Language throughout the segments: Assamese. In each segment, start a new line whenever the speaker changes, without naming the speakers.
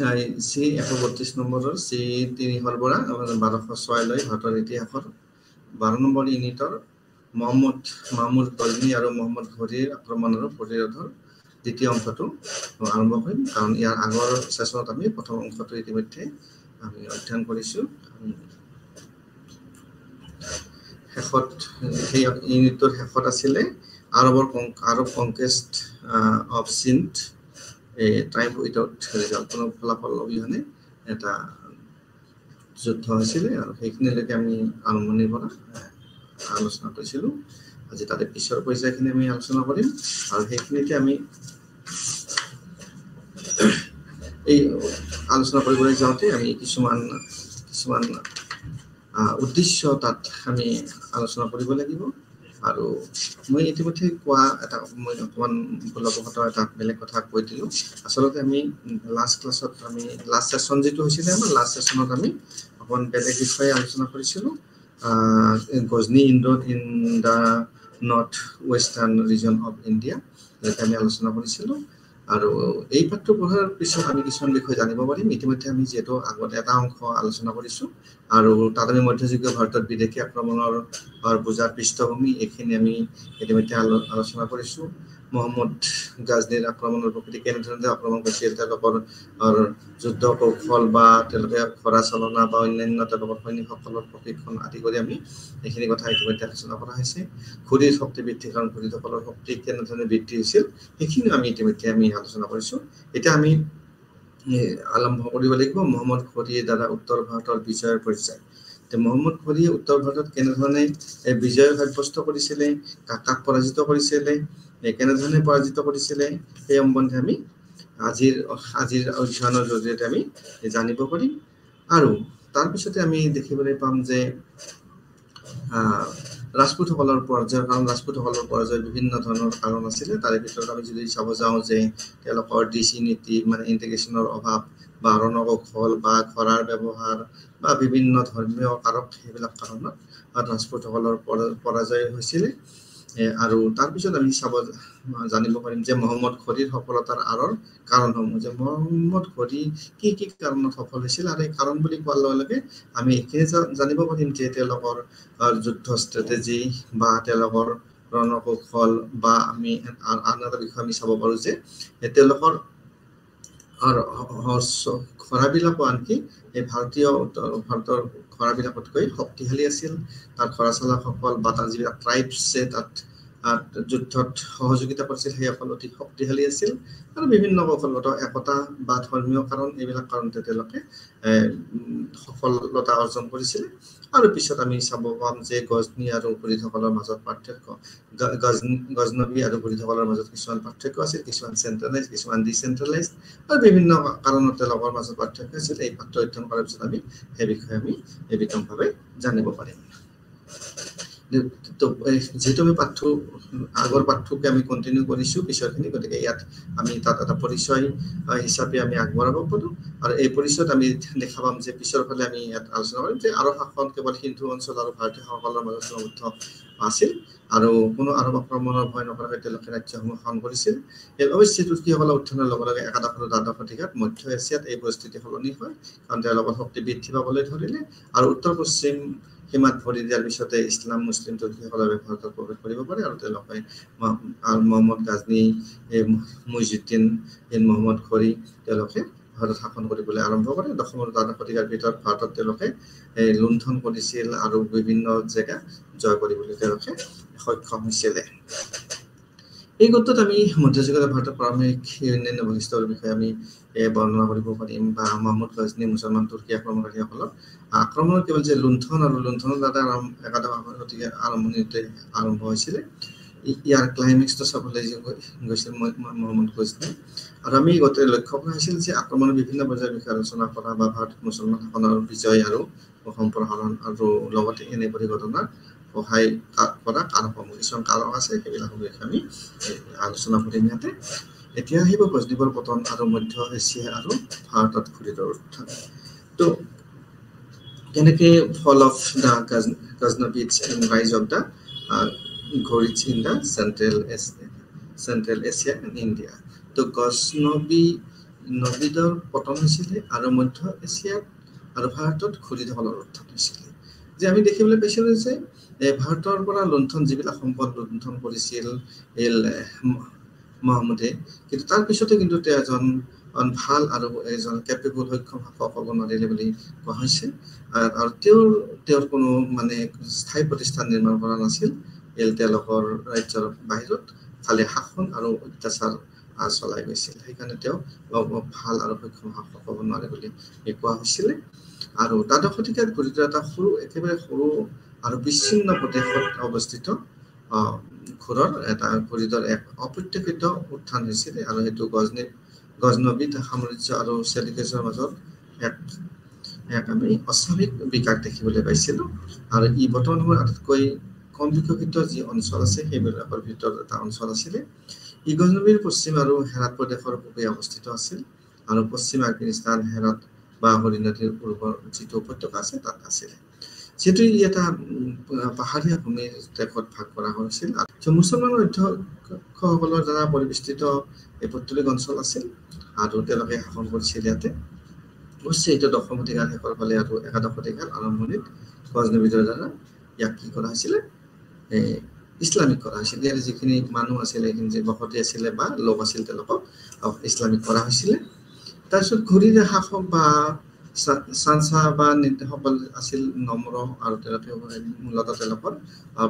চি 132 নম্বৰৰ চি 3 পৰা 1206 লৈ ভাৰতৰ ইতিহাসৰ 12 নম্বৰ ইউনিটৰ মাহমুদ গজনী আৰু মোহাম্মদ ঘৰীৰ আক্ৰমণ আৰু প্ৰতিৰোধৰ দ্বিতীয় অংশটো আৰম্ভ কৰিম, কাৰণ ইয়াৰ আগৰ সেশনত আমি প্ৰথম অংশটো ইতিমধ্যে আমি অধ্যয়ন কৰিছোঁ। শেষত সেই ইউনিটৰ শেষত আছিলে Arab conquest of Sindh, triumph without result, কোনো ফলাফল অবিহনে এটা যুদ্ধ হৈছিলে, আৰু সেইখিনিলৈকে আমি আৰম্ভণিৰ পৰা আলোচনা কৰিছিলোঁ। আজি তাতে পিছৰ পৰ্যায়খিনি আমি আলোচনা কৰিম, আৰু সেইখিনিতে আমি এই আলোচনা কৰিবলৈ যাওঁতে আমি কিছুমান উদ্দেশ্য তাত আমি আলোচনা কৰিব লাগিব। আৰু মই ইতিমধ্যে কোৱা মই অকণমান ভুলবশত এটা বেলেগ কথা কৈ দিলোঁ। আচলতে আমি লাষ্ট ছেশ্যন যিটো হৈছিলে, আমাৰ লাষ্ট ছেশ্যনত আমি অকণমান বেলেগ বিষয়ে আলোচনা কৰিছিলোঁ। Ghazni in the north western region of India, যাতে আমি আলোচনা কৰিছিলোঁ। আৰু এই পাঠটো পঢ়াৰ পিছত আমি কিছুমান বিষয় জানিব পাৰিম। ইতিমধ্যে আমি যিহেতু আগত এটা অংশ আলোচনা কৰিছোঁ, আৰু তাত আমি মধ্যযুগীয় ভাৰতত বিদেশী আক্ৰমণৰ বুজাৰ পৃষ্ঠভূমি এইখিনি আমি ইতিমধ্যে আলোচনা কৰিছোঁ। মোহাম্মদ গাজনীৰ আক্ৰমণৰ প্ৰকৃতি, কেনেধৰণে আক্ৰমণ কৰিছিল, তেওঁলোকৰ যুদ্ধ কৌশল বা তেওঁলোকে ঘোঁৰা চালনা বা অন্যান্য তেওঁলোকৰ সৈনিকসকলৰ প্ৰশিক্ষণ আদি কৰি আমি এইখিনি কথা ইতিমধ্যে আলোচনা কৰা হৈছে। ঘূৰিৰ শক্তি বৃদ্ধি, কাৰণ ঘূৰিসকলৰ শক্তি কেনেধৰণে বৃদ্ধি হৈছিল সেইখিনিও আমি ইতিমধ্যে আলোচনা কৰিছোঁ। এতিয়া আমি আৰম্ভ কৰিব লাগিব মোহাম্মদ ঘৰীৰ দ্বাৰা উত্তৰ ভাৰতৰ বিজয়ৰ পৰ্যায়। মোহাম্মদ ঘৰীয়ে উত্তৰ ভাৰতত কেনেধৰণে বিজয় সাব্যস্ত কৰিছিলে, কাক পৰাজিত কৰিছিলে, কেনেধৰণে পৰাজিত কৰিছিলে, সেই সম্বন্ধে আমি আজিৰ অধ্যয়নৰ জৰিয়তে আমি জানিব পাৰিম। আৰু তাৰপিছতে আমি দেখিবলৈ পাম যে ৰাজপুতসকলৰ পৰাজয়, কাৰণ ৰাজপুতসকলৰ পৰাজয় বিভিন্ন ধৰণৰ কাৰণ আছিলে। তাৰে ভিতৰত আমি যদি চাব যাওঁ যে তেওঁলোকৰ ডিচইউনিটি, মানে ইণ্টিগ্ৰেশ্যনৰ অভাৱ, বা ৰণকৌশল বা ঘোঁৰাৰ ব্যৱহাৰ বা বিভিন্ন ধৰ্মীয় কাৰক, সেইবিলাক কাৰণত ৰাজপুতসকলৰ পৰাজয় হৈছিলে। আৰু তাৰপিছত আমি জানিব পাৰিম যে মোহাম্মদ ঘৰীৰ সফলতাৰ আঁৰৰ কাৰণসমূহ, যে মোহাম্মদ ঘৰী কি কাৰণত সফল হৈছিল। আৰু এই কাৰণ বুলি কোৱাৰ লগে লগে আমি এইখিনি জানিব পাৰিম যে তেওঁলোকৰ যুদ্ধ ষ্ট্ৰেটেজি বা তেওঁলোকৰ ৰণকৌশল, বা আমি আন এটা বিষয় আমি চাব পাৰোঁ যে তেওঁলোকৰ ঘোঁৰাবিলাকো আনকি এই ভাৰতৰ ঘোঁৰাবিলাকতকৈ শক্তিশালী আছিল। তাৰ ঘোঁৰা চালকসকল বা তাৰ যিবিলাক ট্ৰাইবছে তাত যুদ্ধত সহযোগিতা কৰিছিল, সেইসকল অতি শক্তিশালী আছিল। আৰু বিভিন্ন কৌশলগত একতা বা ধৰ্মীয় কাৰণ, এইবিলাক কাৰণতে তেওঁলোকে সফলতা অৰ্জন কৰিছিলে। আৰু পিছত আমি চাব পাম যে গজনী আৰু ঘুৰিদসকলৰ মাজত পাৰ্থক্য, গজনবী আৰু ঘুৰিদসকলৰ মাজত কিছুমান পাৰ্থক্য আছিল, কিছুমান চেন্ট্ৰেলাইজ, কিছুমান ডিচেন্ট্ৰেলাইজ, আৰু বিভিন্ন কাৰণত তেওঁলোকৰ মাজত পাৰ্থক্য আছিল। এই পাঠ্য অধ্যয়ন কৰাৰ পিছত আমি সেই বিষয়ে আমি বিতংভাৱে জানিব পাৰিম। যেহেতু আমি আগৰ পাঠটোকে আমি কণ্টিনিউ কৰিছোঁ পিছৰখিনি, গতিকে ইয়াত আমি তাত এটা পৰিচয় হিচাপে আমি আগবঢ়াব পাৰোঁ। আৰু এই পৰিচয়ত আমি দেখা পাম যে পিছৰ ফালে আমি ইয়াত আলোচনা কৰিম যে আৰব শাসন কেৱল সিন্ধু অঞ্চল আৰু ভাৰতীয়সকলৰ মাজত সীমাবদ্ধ আছিল, আৰু কোনো আৰব আক্ৰমণৰ ভয় নকৰাকৈ তেওঁলোকে ৰাজ্যসমূহ শাসন কৰিছিল। অৱশ্যে তুৰ্কীসকলৰ উত্থানৰ লগে লগে একাদশ আৰু দ্বাদশ শতিকাত মধ্য এছিয়াত এই পৰিস্থিতি সলনি হয়, কাৰণ তেওঁলোকৰ শক্তি বৃদ্ধি পাবলৈ ধৰিলে, আৰু উত্তৰ পশ্চিম সীমাত ভৰি দিয়াৰ পিছতে ইছলাম মুছলিম তুৰ্কীসকলে ভাৰতত প্ৰৱেশ কৰিব পাৰে, আৰু তেওঁলোকে মোহাম্মদ গাজনী, মুইজুদ্দিন মোহাম্মদ ঘৰী তেওঁলোকে ভাৰত শাসন কৰিবলৈ আৰম্ভ কৰে। দশম আৰু দ্বাদশ শতিকাৰ ভিতৰত ভাৰতত তেওঁলোকে লুণ্ঠন কৰিছিল, আৰু বিভিন্ন জেগা জয় কৰিবলৈ তেওঁলোকে সক্ষম হৈছিলে। এই গোটত আমি মধ্যযুগীয় ভাৰতৰ প্ৰাৰম্ভিক অন্যান্য বৈশিষ্ট্যৰ বিষয়ে আমি বৰ্ণনা কৰিব পাৰিম, বা মোহাম্মদ গজনী মুছলমান তুৰ্কী আক্ৰমণকাৰীসকলৰ আক্ৰমণ কেৱল যে লুণ্ঠনৰ দ্বাৰা একাদশ শতিকাৰ আৰম্ভণিতে আৰম্ভ হৈছিলে। ইয়াৰ ক্লাইমেক্সটো চাবলৈ গৈছিল মোহাম্মদ গজনী। আৰু আমি গোটেই লক্ষ্য কৰা হৈছিল যে আক্ৰমণৰ বিভিন্ন পৰ্যায়ৰ বিষয়ে আলোচনা কৰা, বা ভাৰত মুছলমান শাসনৰ বিজয় আৰু সম্প্ৰসাৰণ, আৰু লগতে এনে পৰিঘটনাৰ সহায় কৰা কাৰকসমূহ, কিছুমান কাৰক আছে, সেইবিলাকৰ বিষয়ে আমি আলোচনা কৰিম ইয়াতে। এতিয়া আহিব গজনীৰ পতন আৰু মধ্য এছিয়া আৰু ভাৰতত ঘূৰিদৰ উত্থান। তো কেনেকে fall of the Ghaznavids and rise of the Ghurids in the Central Asia and India. তো নবিদৰ পতন হৈছিলে আৰু মধ্য এছিয়াত আৰু ভাৰতত ঘূৰিসকলৰ উত্থান হৈছিলে যে আমি দেখিবলৈ পাইছিলোঁ যে ভাৰতৰ পৰা লুণ্ঠন যিবিলাক সম্পদ লুণ্ঠন কৰিছিল মহম্মদে কিন্তু তাৰ পিছতে কিন্তু তেওঁ এজন ভাল আৰু এজন কেপেবল সক্ষম শাসক হ'ব নোৱাৰিলে বুলি কোৱা হৈছে আৰু তেওঁৰ কোনো মানে স্থায়ী প্ৰতিষ্ঠান নিৰ্মাণ কৰা নাছিল তেওঁলোকৰ ৰাজ্যৰ বাহিৰত খালি শাসন আৰু অত্যাচাৰ চলাই গৈছিল সেইকাৰণে তেওঁ ভাল আৰু সক্ষম শাসক হ'ব নোৱাৰে বুলি কোৱা হৈছিলে আৰু দ্বাদশ শতিকাত গঠিত এটা একেবাৰে সৰু আৰু বিচ্ছিন্ন প্ৰদেশত অৱস্থিত ঘোৰৰ এটা ঘোৰিদৰ এক অপ্ৰত্যাশিত উত্থান হৈছিল আৰু সেইটো গজনবী সাম্ৰাজ্য আৰু চেলিকেছৰ মাজত এক আমি অস্বাভাৱিক বিকাশ দেখিবলৈ পাইছিলোঁ আৰু ই বৰ্তমান সময়ত আটাইতকৈ কম বিকশিত যি অঞ্চল আছে সেইবিলাকৰ ভিতৰত এটা অঞ্চল আছিলে ই গজনবীৰ পশ্চিম আৰু হেৰাত প্ৰদেশৰ পূবে অৱস্থিত আছিল আৰু পশ্চিম আফগানিস্তান হেৰাত বা হৰি নদীৰ পূৰ্বৰ যিটো উপত্যকা আছে তাত আছিলে যিহেতু ই এটা পাহাৰীয়া ভূমিৰ দেশত ভাগ কৰা হৈছিল আৰু মুছলমান অধ্যক্ষসকলৰ দ্বাৰা পৰিবেষ্টিত এই পৌত্তলিক অঞ্চল আছিল আৰু তেওঁলোকে শাসন কৰিছিল ইয়াতে অৱশ্যে এইটো দশম শতিকাৰ শেষৰ ফালে আৰু একাদশ শতিকাৰ আৰম্ভণিত গজনবীৰ দ্বাৰা ইয়াক কি কৰা হৈছিলে ইছলামিক কৰা হৈছিল ইয়াৰ যিখিনি মানুহ আছিলে সেইখিনি যে বসতি আছিলে বা লোক আছিল তেওঁলোকক ইছলামিক কৰা হৈছিলে তাৰপিছত ঘূৰিৰ শাসক বা চাঞ্চা বা নেতাসকল আছিল নম্ৰ আৰু তেওঁলোকে মূলতঃ তেওঁলোকৰ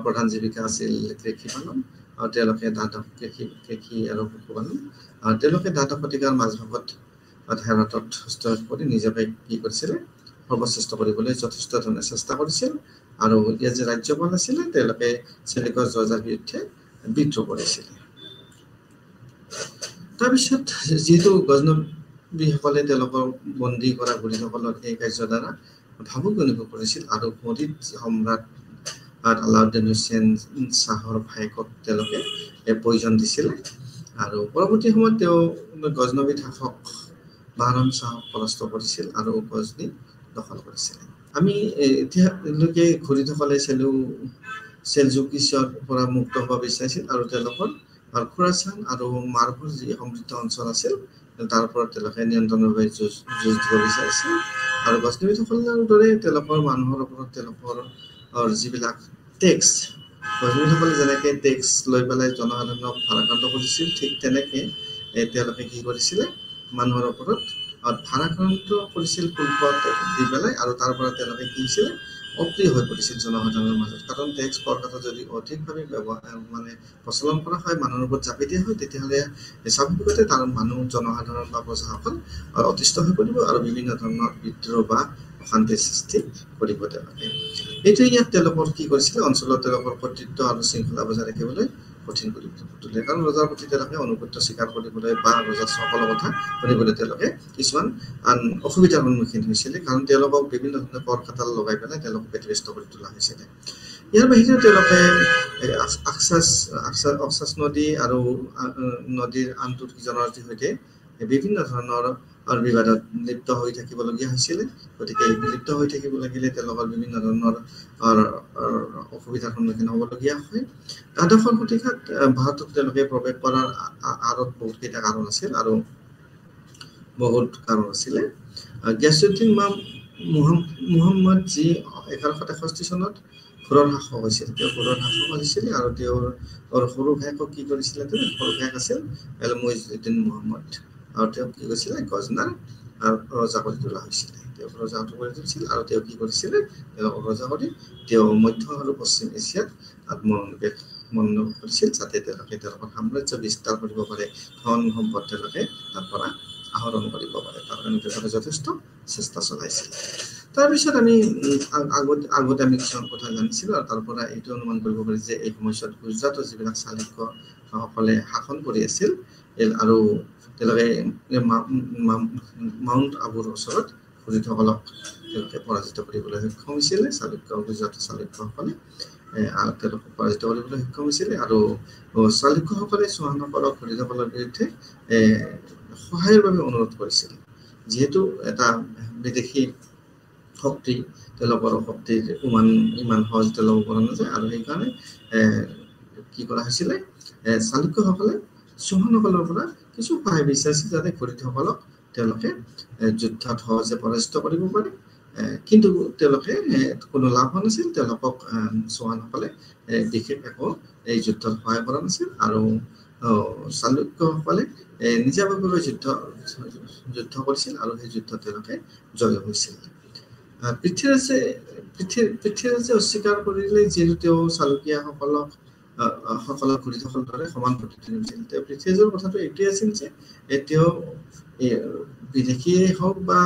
প্ৰধান জীৱিকা আছিল কৃষি পালন আৰু তেওঁলোকে কৃষি আৰু পশুপালন আৰু তেওঁলোকে দ্বাদশ শতিকাৰ মাজভাগত হেৰাতত হস্তক্ষেপ কৰি নিজকে কি কৰিছিলে সৰ্বশ্ৰেষ্ঠ কৰিবলৈ যথেষ্ট ধৰণে চেষ্টা কৰিছিল আৰু ইয়াৰ যে ৰাজ্যপাল আছিলে তেওঁলোকে চেলিকছ জৰ্জাৰ বিৰুদ্ধে বিদ্ৰোহ কৰিছিলে তাৰপিছত যিহেতু গজনবীসকলে তেওঁলোকৰ বন্দী কৰা ঘূৰিসকলৰ এই কাৰ্যৰ দ্বাৰা ভাবুক অনুভৱ কৰিছিল আৰু মৰিদ সম্ৰাট আলাউদ্দিন হুছেইন শ্বাহৰ ভায়েকক তেওঁলোকে প্ৰয়োজন দিছিলে আৰু পৰৱৰ্তী সময়ত তেওঁ গজনবী শাসক বাহৰাম শ্বাহক পৰাস্ত কৰিছিল আৰু গজনী দখল কৰিছিল আমি এতিয়ালৈকে ঘূৰিসকলে চেলজুকিছৰ পৰা মুক্ত হোৱা বিচাৰিছিল আৰু তেওঁলোকৰ খোৰাচান আৰু মাৰভৰ যি সমৃদ্ধ অঞ্চল আছিল তাৰ ওপৰত তেওঁলোকে নিয়ন্ত্ৰণৰ বাবে যুঁজ দিব বিচাৰিছিল আৰু গজনবীসকলৰ দৰে তেওঁলোকৰ মানুহৰ ওপৰত তেওঁলোকৰ যিবিলাক টেক্স গজনবীসকলে যেনেকৈ টেক্স লৈ পেলাই জনসাধাৰণক ভাৰাক্ৰান্ত কৰিছিল ঠিক তেনেকৈ তেওঁলোকে কি কৰিছিলে মানুহৰ ওপৰত ভাৰাক্ৰান্ত কৰিছিল শুল্ক দি পেলাই আৰু তাৰ পৰা তেওঁলোকে কি হৈছিলে অপ্ৰিয় হৈ পৰিছিল জনসাধাৰণৰ মাজত কাৰণ টেক্স কৰ কথা যদি অধিকভাৱে মানে প্ৰচলন কৰা হয় মানুহৰ ওপৰত জাপি দিয়া হয় তেতিয়াহ'লে স্বাভাৱিকতে তাৰ মানুহ জনসাধাৰণ বা প্ৰজাসকল অতিষ্ঠ হৈ পৰিব আৰু বিভিন্ন ধৰণৰ বিদ্ৰোহ বা অশান্তিৰ সৃষ্টি কৰিব তেওঁলোকে এইটো ইয়াত তেওঁলোকৰ কি কৰিছিলে অঞ্চলত তেওঁলোকৰ কৰ্তৃত্ব আৰু শৃংখলা বজাই ৰাখিবলৈ কঠিন কৰি তোলে কাৰণ ৰজাৰ প্ৰতি তেওঁলোকে আনুগত্য স্বীকাৰ কৰিবলৈ বা ৰজাৰ সকলো কথা শুনিবলৈ তেওঁলোকে কিছুমান অসুবিধাৰ সন্মুখীন হৈছিলে কাৰণ তেওঁলোকক বিভিন্ন ধৰণৰ কৰ কাটাল লগাই পেলাই তেওঁলোকক ব্যতিব্যস্ত কৰি তোলা হৈছিলে ইয়াৰ বাহিৰেও তেওঁলোকে অক্সাছ নদী আৰু নদীৰ আনটো জনজাতিৰ সৈতে বিভিন্ন ধৰণৰ বিবাদত লিপ্ত হৈ থাকিবলগীয়া হৈছিলে গতিকে লিপ্ত হৈ থাকিব লাগিলে তেওঁলোকৰ বিভিন্ন ধৰণৰ অসুবিধাৰ সন্মুখীন হ'বলগীয়া হয় দ্বাদশ শতিকাত ভাৰতত তেওঁলোকে প্ৰৱেশ কৰাৰ আঁৰত বহুতকেইটা কাৰণ আছিল আৰু বহুত কাৰণ আছিলে গিয়াছুদ্দিন মুহাম্মদ যি 1163 চনত ঘোৰৰ শাসক হৈছিল তেওঁ ঘোৰৰ শাসক হৈছিল আৰু তেওঁৰ সৰু ভায়েকক কি কৰিছিলে সৰু ভায়েক আছিল মুইজুদ্দিন মুহাম্মদ আৰু তেওঁ কি কৰিছিলে গজনাৰ ৰজা কৰি তোলা হৈছিলে তেওঁ ৰজা কৰি তুলিছিল আৰু তেওঁ কি কৰিছিলে তেওঁলোকক ৰজা কৰি তেওঁ মধ্য আৰু পশ্চিম এছিয়াত আত্মনিৱেশ মনোনয়ন কৰিছিল যাতে তেওঁলোকে তেওঁলোকৰ সাম্ৰাজ্য বিস্তাৰ কৰিব পাৰে ধন সম্পদ তেওঁলোকে তাৰ পৰা আহৰণ কৰিব পাৰে তাৰ কাৰণে তেওঁলোকে যথেষ্ট চেষ্টা চলাইছিল তাৰপিছত আমি আগতে আমি কিছুমান কথা জানিছিলোঁ আৰু তাৰ পৰা এইটো অনুমান কৰিব পাৰি যে এই সময়ছোৱাত গুজৰাটৰ যিবিলাক চালুক্যসকলে শাসন কৰি আছিল আৰু তেওঁলোকে মাউণ্ট আবুৰ ওচৰত ঘূৰিসকলক তেওঁলোকে পৰাজিত কৰিবলৈ সক্ষম হৈছিলে গুজৰাটৰ চালুক্যসকলে তেওঁলোকক পৰাজিত কৰিবলৈ সক্ষম হৈছিলে আৰু চালুক্যসকলে চৌহানসকলক ঘূৰিসকলৰ বিৰুদ্ধে সহায়ৰ বাবে অনুৰোধ কৰিছিল যিহেতু এটা বিদেশী শক্তি তেওঁলোকৰ শক্তিৰ ইমান সহজ তেওঁলোকক কৰা নাযায় আৰু সেইকাৰণে কি কৰা হৈছিলে চালুক্যসকলে চৌহানসকলৰ পৰা কিছু সহায় বিচাৰিছিল যাতে ঘূৰিসকলক তেওঁলোকে যুদ্ধত সহজে পৰাজিত কৰিব পাৰে কিন্তু তেওঁলোকে কোনো লাভ হোৱা নাছিল তেওঁলোকক চৌহানসকলে বিশেষ একো এই যুদ্ধত সহায় কৰা নাছিল আৰু চালুক্যসকলে নিজাববীয়াকৈ যুদ্ধ কৰিছিল আৰু সেই যুদ্ধত তেওঁলোকে জয় হৈছিল পৃথ্বীৰাজে অস্বীকাৰ কৰিলে যিহেতু তেওঁ চালুকীয়াসকলক ঘূৰি থকাৰ দৰে সমান প্ৰতিনিধি হৈছিল তেওঁ পৃথ্বীৰাজৰ কথাটো এইটোৱে আছিল যে তেওঁ বিদেশীয়ে হওক বা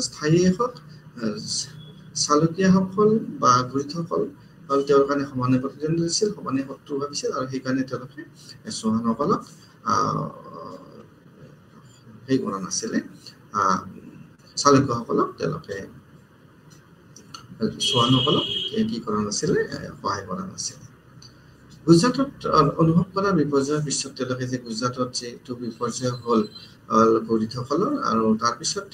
স্থায়ীয়ে হওক চালুকীয়াসকল বা ঘূৰিসকল তেওঁৰ কাৰণে সমানে প্ৰতিদ্বন্দ্বী দিছিল সমানে শত্ৰু ভাবিছিল আৰু সেইকাৰণে তেওঁলোকে চৌহানসকলক সেই কৰা নাছিলে চালুক্যসকলক তেওঁলোকে চৌহানসকলক কি কৰা নাছিলে সহায় কৰা নাছিলে গুজৰাটত অনুভৱ কৰা বিপৰ্যয়ৰ পিছত তেওঁলোকে যে গুজৰাটত যিটো বিপৰ্যয় হ'ল ঘূৰিসকলৰ আৰু তাৰপিছত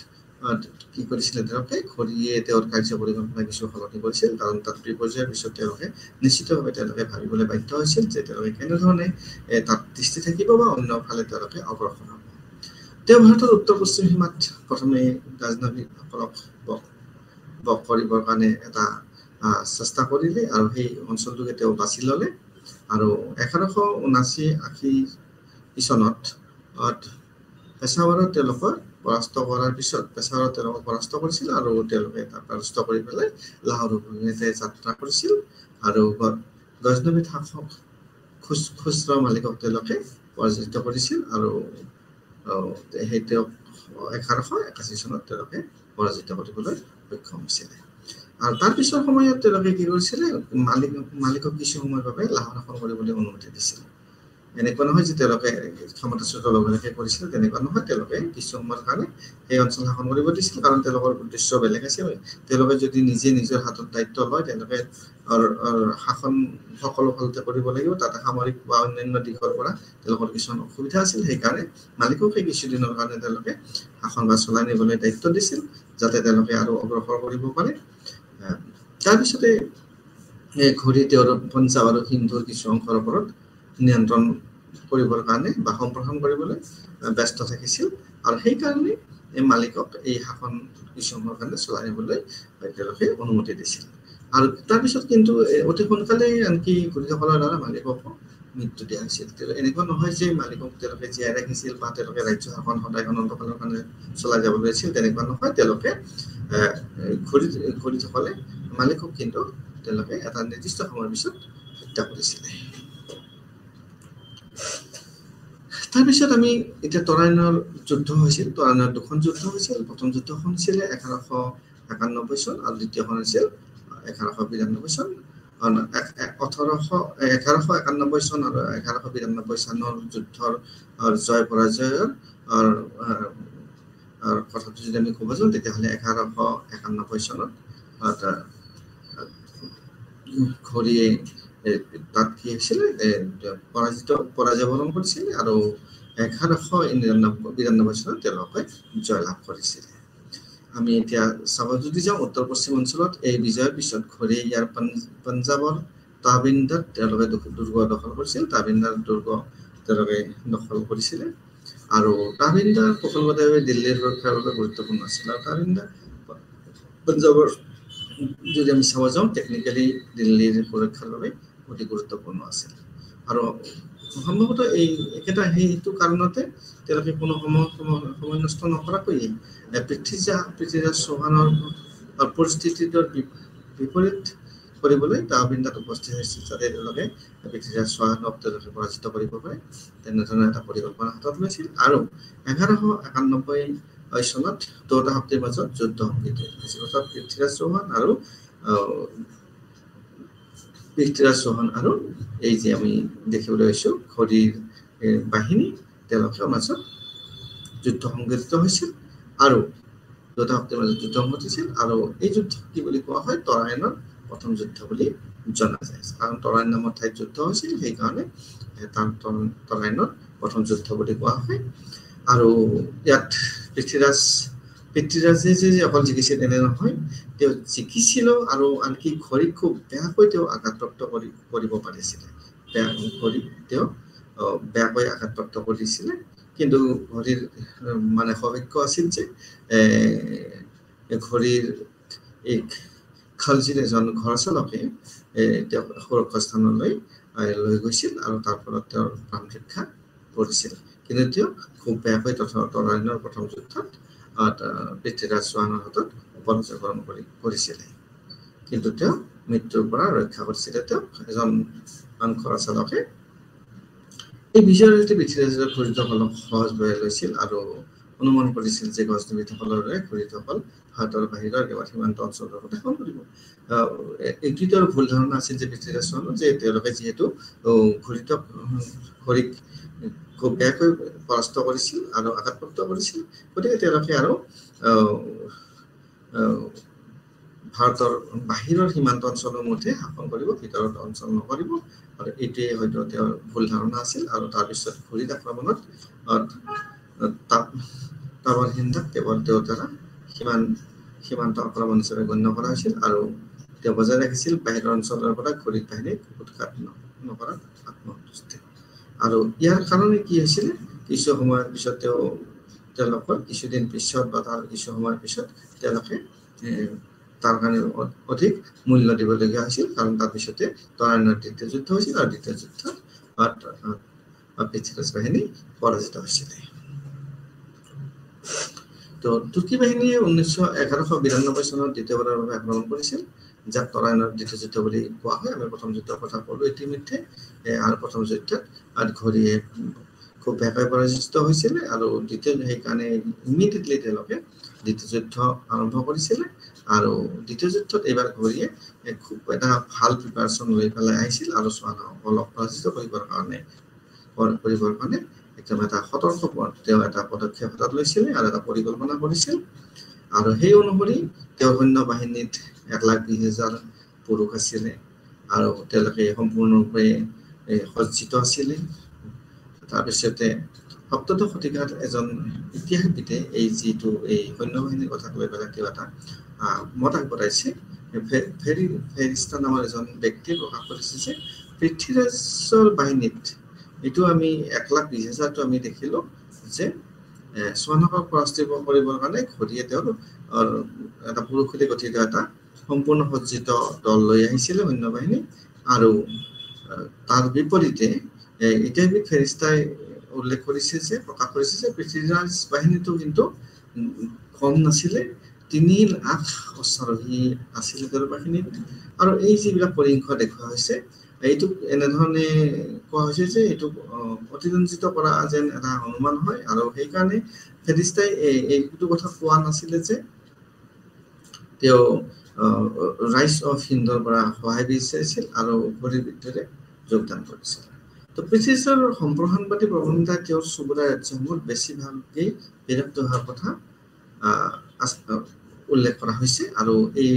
কি কৰিছিলে তেওঁলোকে ঘূৰিয়ে তেওঁৰ কাৰ্য পৰিকল্পনা কিছু সলনি কৰিছিল কাৰণ তাত বিপৰ্যয়ৰ পিছত তেওঁলোকে নিশ্চিতভাৱে তেওঁলোকে ভাবিবলৈ বাধ্য হৈছিল যে তেওঁলোকে কেনেধৰণে তাত দৃষ্টি থাকিব বা অন্য ফালে তেওঁলোকে অগ্ৰসৰ হ'ব তেওঁ ভাৰতৰ উত্তৰ পশ্চিম সীমাত প্ৰথমে গাজনবীসকলক বস কৰিবৰ কাৰণে এটা চেষ্টা কৰিলে আৰু সেই অঞ্চলটোকে তেওঁ বাছি ল'লে আৰু 1179-80 চনত পেছাৱাৰত তেওঁলোকৰ পৰাস্ত কৰাৰ পিছত পেছাৱাৰত তেওঁলোকক পৰাস্ত কৰিছিল আৰু তেওঁলোকে পৰাস্ত কৰি পেলাই লাহোৰ অভিমুখে যাত্ৰা কৰিছিল আৰু গজনবীত শাসক খুচৰা মালিকক তেওঁলোকে পৰাজিত কৰিছিল আৰু সেই তেওঁক 1181 চনত তেওঁলোকে পৰাজিত কৰিবলৈ সক্ষম হৈছিলে আৰু তাৰ পিছৰ সময়ত তেওঁলোকে কি কৰিছিলে মালিকক কিছু সময়ৰ বাবে লাহোৰ শাসন কৰিবলৈ অনুমতি দিছিল এনেকুৱা নহয় যে তেওঁলোকে ক্ষমতাচ্যুত লগে কৰিছিল তেনেকুৱা নহয় তেওঁলোকে কিছু সময়ৰ কাৰণে এই অঞ্চল শাসন কৰিব দিছিল কাৰণ তেওঁলোকৰ উদ্দেশ্য বেলেগ আছিল তেওঁলোকে যদি নিজে নিজৰ হাতত দায়িত্ব লয় তেওঁলোকে শাসন সকলো ফালতে কৰিব লাগিব তাতে সামৰিক বা অন্যান্য দিশৰ পৰা তেওঁলোকৰ কিছুমান অসুবিধা আছিল সেইকাৰণে মালিকক এই কিছুদিনৰ কাৰণে তেওঁলোকে শাসন বা চলাই নিবলৈ দায়িত্ব দিছিল যাতে তেওঁলোকে আৰু অগ্ৰসৰ কৰিব পাৰে তাৰপিছতে ঘূৰি তেওঁৰ পঞ্জাৱ আৰু হিন্দুৰ কিছু অংশৰ ওপৰত নিয়ন্ত্ৰণ কৰিবৰ কাৰণে বা সম্প্ৰসাৰণ কৰিবলৈ ব্যস্ত থাকিছিল আৰু সেইকাৰণে এই মালিকক এই শাসন কিছু সময়ৰ কাৰণে চলাই নিবলৈ তেওঁলোকে অনুমতি দিছিল আৰু তাৰপিছত কিন্তু অতি সোনকালে আনকি ঘূৰিসকলৰ দ্বাৰা মালিকক মৃত্যু দিয়া হৈছিল এনেকুৱা নহয় যে মালিকক তেওঁলোকে জীয়াই ৰাখিছিল বা তেওঁলোকে ৰাজ্য শাসন সদায় অনন্তকালৰ কাৰণে চলাই যাব লৈছিল তেনেকুৱা নহয় তেওঁলোকে ঘূৰিসকলে মালিকক কিন্তু তেওঁলোকে এটা নিৰ্দিষ্ট সময়ৰ পিছত হত্যা কৰিছিলে তাৰপিছত আমি এতিয়া তৰাইনৰ যুদ্ধ হৈছিল তৰাইনৰ দুখন যুদ্ধ হৈছিল প্ৰথম যুদ্ধখন হৈছিল 1191 চন আৰু দ্বিতীয়খন হৈছিল 1192 চন 1191 চন আৰু 1192 চনৰ যুদ্ধৰ জয় পৰাজয়ৰ কথাটো যদি আমি ক'ব যাওঁ তেতিয়াহ'লে 1191 চনত ঘূৰিয়ে তাত কি হৈছিলে পৰাজয় বৰণ কৰিছিল আৰু 1192 চনত তেওঁলোকে জয়লাভ কৰিছিলে আমি এতিয়া চাব যদি যাওঁ উত্তৰ পশ্চিম অঞ্চলত এই বিজয়ৰ পিছত ঘূৰিয়ে ইয়াৰ পঞ্জাৱৰ তাবিন্দাত তেওঁলোকে দুৰ্গ দখল কৰিছিল তাবিন্দাৰ দুৰ্গ তেওঁলোকে দখল কৰিছিলে আৰু তাবিন্দা কৌশলগতভাৱে দিল্লীৰ সুৰক্ষাৰ বাবে গুৰুত্বপূৰ্ণ আছিল আৰু তাবিন্দা পঞ্জাৱৰ যদি আমি চাব যাওঁ টেকনিক্যালি দিল্লীৰ সুৰক্ষাৰ বাবে অতি গুৰুত্বপূৰ্ণ আছিল আৰু সম্ভৱতঃ এই একেটা সেইটো কাৰণতে তেওঁলোকে কোনো সময় নষ্ট নকৰাকৈ পৃথ্বীৰাজ চৌহানৰ পৰিস্থিতিটোৰ বিপৰীত কৰিবলৈ তাবিন্দাত উপস্থিত হৈছিল যাতে তেওঁলোকে পৃথ্বীৰাজ চৌহানক তেওঁলোকে পৰাজিত কৰিব পাৰে তেনেধৰণৰ এটা পৰিকল্পনা হাতত লৈছিল আৰু 1191 চনত দুটা শক্তিৰ মাজত যুদ্ধ সংঘটিত হৈছিল অৰ্থাৎ পৃথ্বীৰাজ চৌহান আৰু এই যে আমি দেখিবলৈ পাইছোঁ ঘড়ীৰ বাহিনী তেওঁলোকৰ মাজত যুদ্ধ সংঘটিত হৈছিল আৰু দুটা শক্তিৰ মাজত যুদ্ধ সংঘটিছিল আৰু এই যুদ্ধ কি বুলি কোৱা হয় তৰাইনৰ প্ৰথম যুদ্ধ বুলি জনা যায় কাৰণ তৰাইন নামৰ ঠাইত যুদ্ধ হৈছিল সেইকাৰণে তৰাইনৰ প্ৰথম যুদ্ধ বুলি কোৱা হয় আৰু ইয়াত পৃথ্বীৰাজে যে অকল জিকিছিল এনে নহয় তেওঁ জিকিছিল আৰু আনকি ঘড়ীক খুব বেয়াকৈ তেওঁ আঘাতপ্ৰাপ্ত কৰিব পাৰিছিলে তেওঁ বেয়াকৈ আঘাতপ্ৰাপ্ত কৰিছিলে কিন্তু ঘড়ীৰ মানে সৌভাগ্য আছিল যে ঘড়ীৰ এক খালজিৰ এজন ঘৰ চালকে তেওঁক সুৰক্ষা স্থানলৈ লৈ গৈছিল আৰু তাৰ ফলত তেওঁৰ প্ৰাণ ৰক্ষা কৰিছিল। কিন্তু তেওঁ খুব বেয়াকৈ তৰাইনৰ প্ৰথম যুদ্ধত পৃথ্বীৰাজ চৌহানৰ হাতত পৰাজয় বৰণ কৰিছিলে। কিন্তু তেওঁ মৃত্যুৰ পৰা ৰক্ষা কৰিছিলে তেওঁক এজন ঘোঁৰা চালকে। এই বিজয়ৰ সৈতে পৃথ্বীৰাজে ঘোঁৰীসকলক সহজভাৱে লৈছিল আৰু অনুমান কৰিছিল যে গজনবিদসকলৰ দৰে ঘোঁৰীসকল ভাৰতৰ বাহিৰৰ একেবাৰে সীমান্ত অঞ্চলৰ লগত শাসন কৰিব। এইটো তেওঁৰ ভুল ধাৰণা আছিল যে পৃথ্বীৰাজ চৌহানৰ যে তেওঁলোকে যিহেতু ঘোঁৰীক খুব বেয়াকৈ পৰাস্ত কৰিছিল আৰু আঘাতপ্ৰাপ্ত কৰিছিল, গতিকে তেওঁলোকে আৰু ভাৰতৰ বাহিৰৰ সীমান্ত অঞ্চলৰ মধ্যে শাসন কৰিব, ভিতৰত অঞ্চল নকৰিব। আৰু এইটোৱে হয়তো তেওঁৰ ভুল ধাৰণা আছিল। আৰু তাৰপিছত ঘোঁৰীৰ আক্ৰমণত তাৱাৰ হিন্দক কেৱল তেওঁৰ দ্বাৰা সীমান্ত আক্ৰমণ হিচাপে গণ্য কৰা হৈছিল আৰু তেওঁ বজাই ৰাখিছিল বাহিৰৰ অঞ্চলৰ পৰা ঘোঁৰী বাহিনীক উৎখাত নকৰাত আত্মসন্তুষ্টি। আৰু ইয়াৰ কাৰণে কি হৈছিলে, কিছু সময়ৰ পিছত তেওঁলোকৰ কিছুদিন পিছত বা তাৰ কিছু সময়ৰ পিছত তেওঁলোকে তাৰ কাৰণে অধিক মূল্য দিবলগীয়া হৈছিল, কাৰণ তাৰপিছতে তৰাইনৰ দ্বিতীয় যুদ্ধ হৈছিল আৰু দ্বিতীয় যুদ্ধত পৃথ্বীৰাজ বাহিনী পৰাজিত হৈছিলে। তো তুৰ্কী বাহিনীয়ে 1192 চনত দ্বিতীয়বাৰৰ বাবে আক্ৰমণ কৰিছিল, যাক তৰাইনৰ দ্বিতীয় যুদ্ধ বুলি কোৱা হয়। আমি প্ৰথম যুদ্ধৰ কথা ক'লো ইতিমধ্যে। আৰু প্ৰথম যুদ্ধত ঘোঁৰীয়ে খুব বেয়াকৈ পৰাজিত হৈছিলে আৰু সেইকাৰণে ইমিডিয়েটলি তেওঁলোকে দ্বিতীয় যুদ্ধ আৰম্ভ কৰিছিলে। আৰু দ্বিতীয় যুদ্ধত এইবাৰ ঘোঁৰীয়ে খুব এটা ভাল প্ৰিপাৰেশ্যন লৈ পেলাই আহিছিল আৰু চৌহানসকলক পৰাজিত কৰিবৰ কাৰণে একদম এটা সতৰ্ক তেওঁ এটা পদক্ষেপ হাতত লৈছিলে আৰু এটা পৰিকল্পনা কৰিছিল। আৰু সেই অনুসৰি তেওঁৰ সৈন্য বাহিনীত 1,20,000 পুৰুষ আছিলে আৰু তেওঁলোকে সম্পূৰ্ণৰূপে সজ্জিত আছিলে। তাৰপিছতে সপ্তদশ শতিকাত এজন ইতিহাসবিদে এই সৈন্য বাহিনীৰ কথা কৈ পেলাই কিবা এটা মত আগবঢ়াইছে। ফেৰিস্তা নামৰ এজন ব্যক্তিয়ে প্ৰকাশ কৰিছে যে পৃথ্বীৰাজৰ বাহিনীত এইটো আমি 1,20,000টো আমি দেখিলো যে চৌহানক পৰাস্ত কৰিবৰ কাৰণে ঘোঁৰীয়ে তেওঁৰ এটা পুৰুষেৰে গঠিত এটা সম্পূৰ্ণ সজ্জিত দল লৈ আহিছিলে সৈন্য বাহিনী। আৰু তাৰ বিপৰীতে ইতিহাসবিদ ফেৰিস্তাই উল্লেখ কৰিছে যে প্ৰকাশ কৰিছে যে পৃথ্বীৰাজ বাহিনীটো কিন্তু কম নাছিলে, 3 লাখ অশ্বাৰোহী আছিলে তেওঁৰ বাহিনীত। আৰু এই যিবিলাক পৰিসংখ্যা দেখুওৱা হৈছে, এইটোক এনেধৰণে কোৱা হৈছে যে এইটোক অতিৰঞ্জিত কৰা যেন এটা অনুমান হয়। আৰু সেইকাৰণে ফেৰিস্তাই এইটো কথা কোৱা নাছিলে যে তেওঁ ৰাইজ অফ হিন্দৰ পৰা সহায় বিচাৰিছিল আৰু ঘোঁৰীৰ বিৰুদ্ধে যোগদান কৰিছিল। তো পৃথ্বীৰাজৰ সম্প্ৰসাৰণবাদী প্ৰৱণতাই তেওঁৰ চুবুৰীয়া ৰাজ্যসমূহত বেছিভাগেই বিৰক্ত হোৱাৰ কথা উল্লেখ কৰা হৈছে। আৰু এই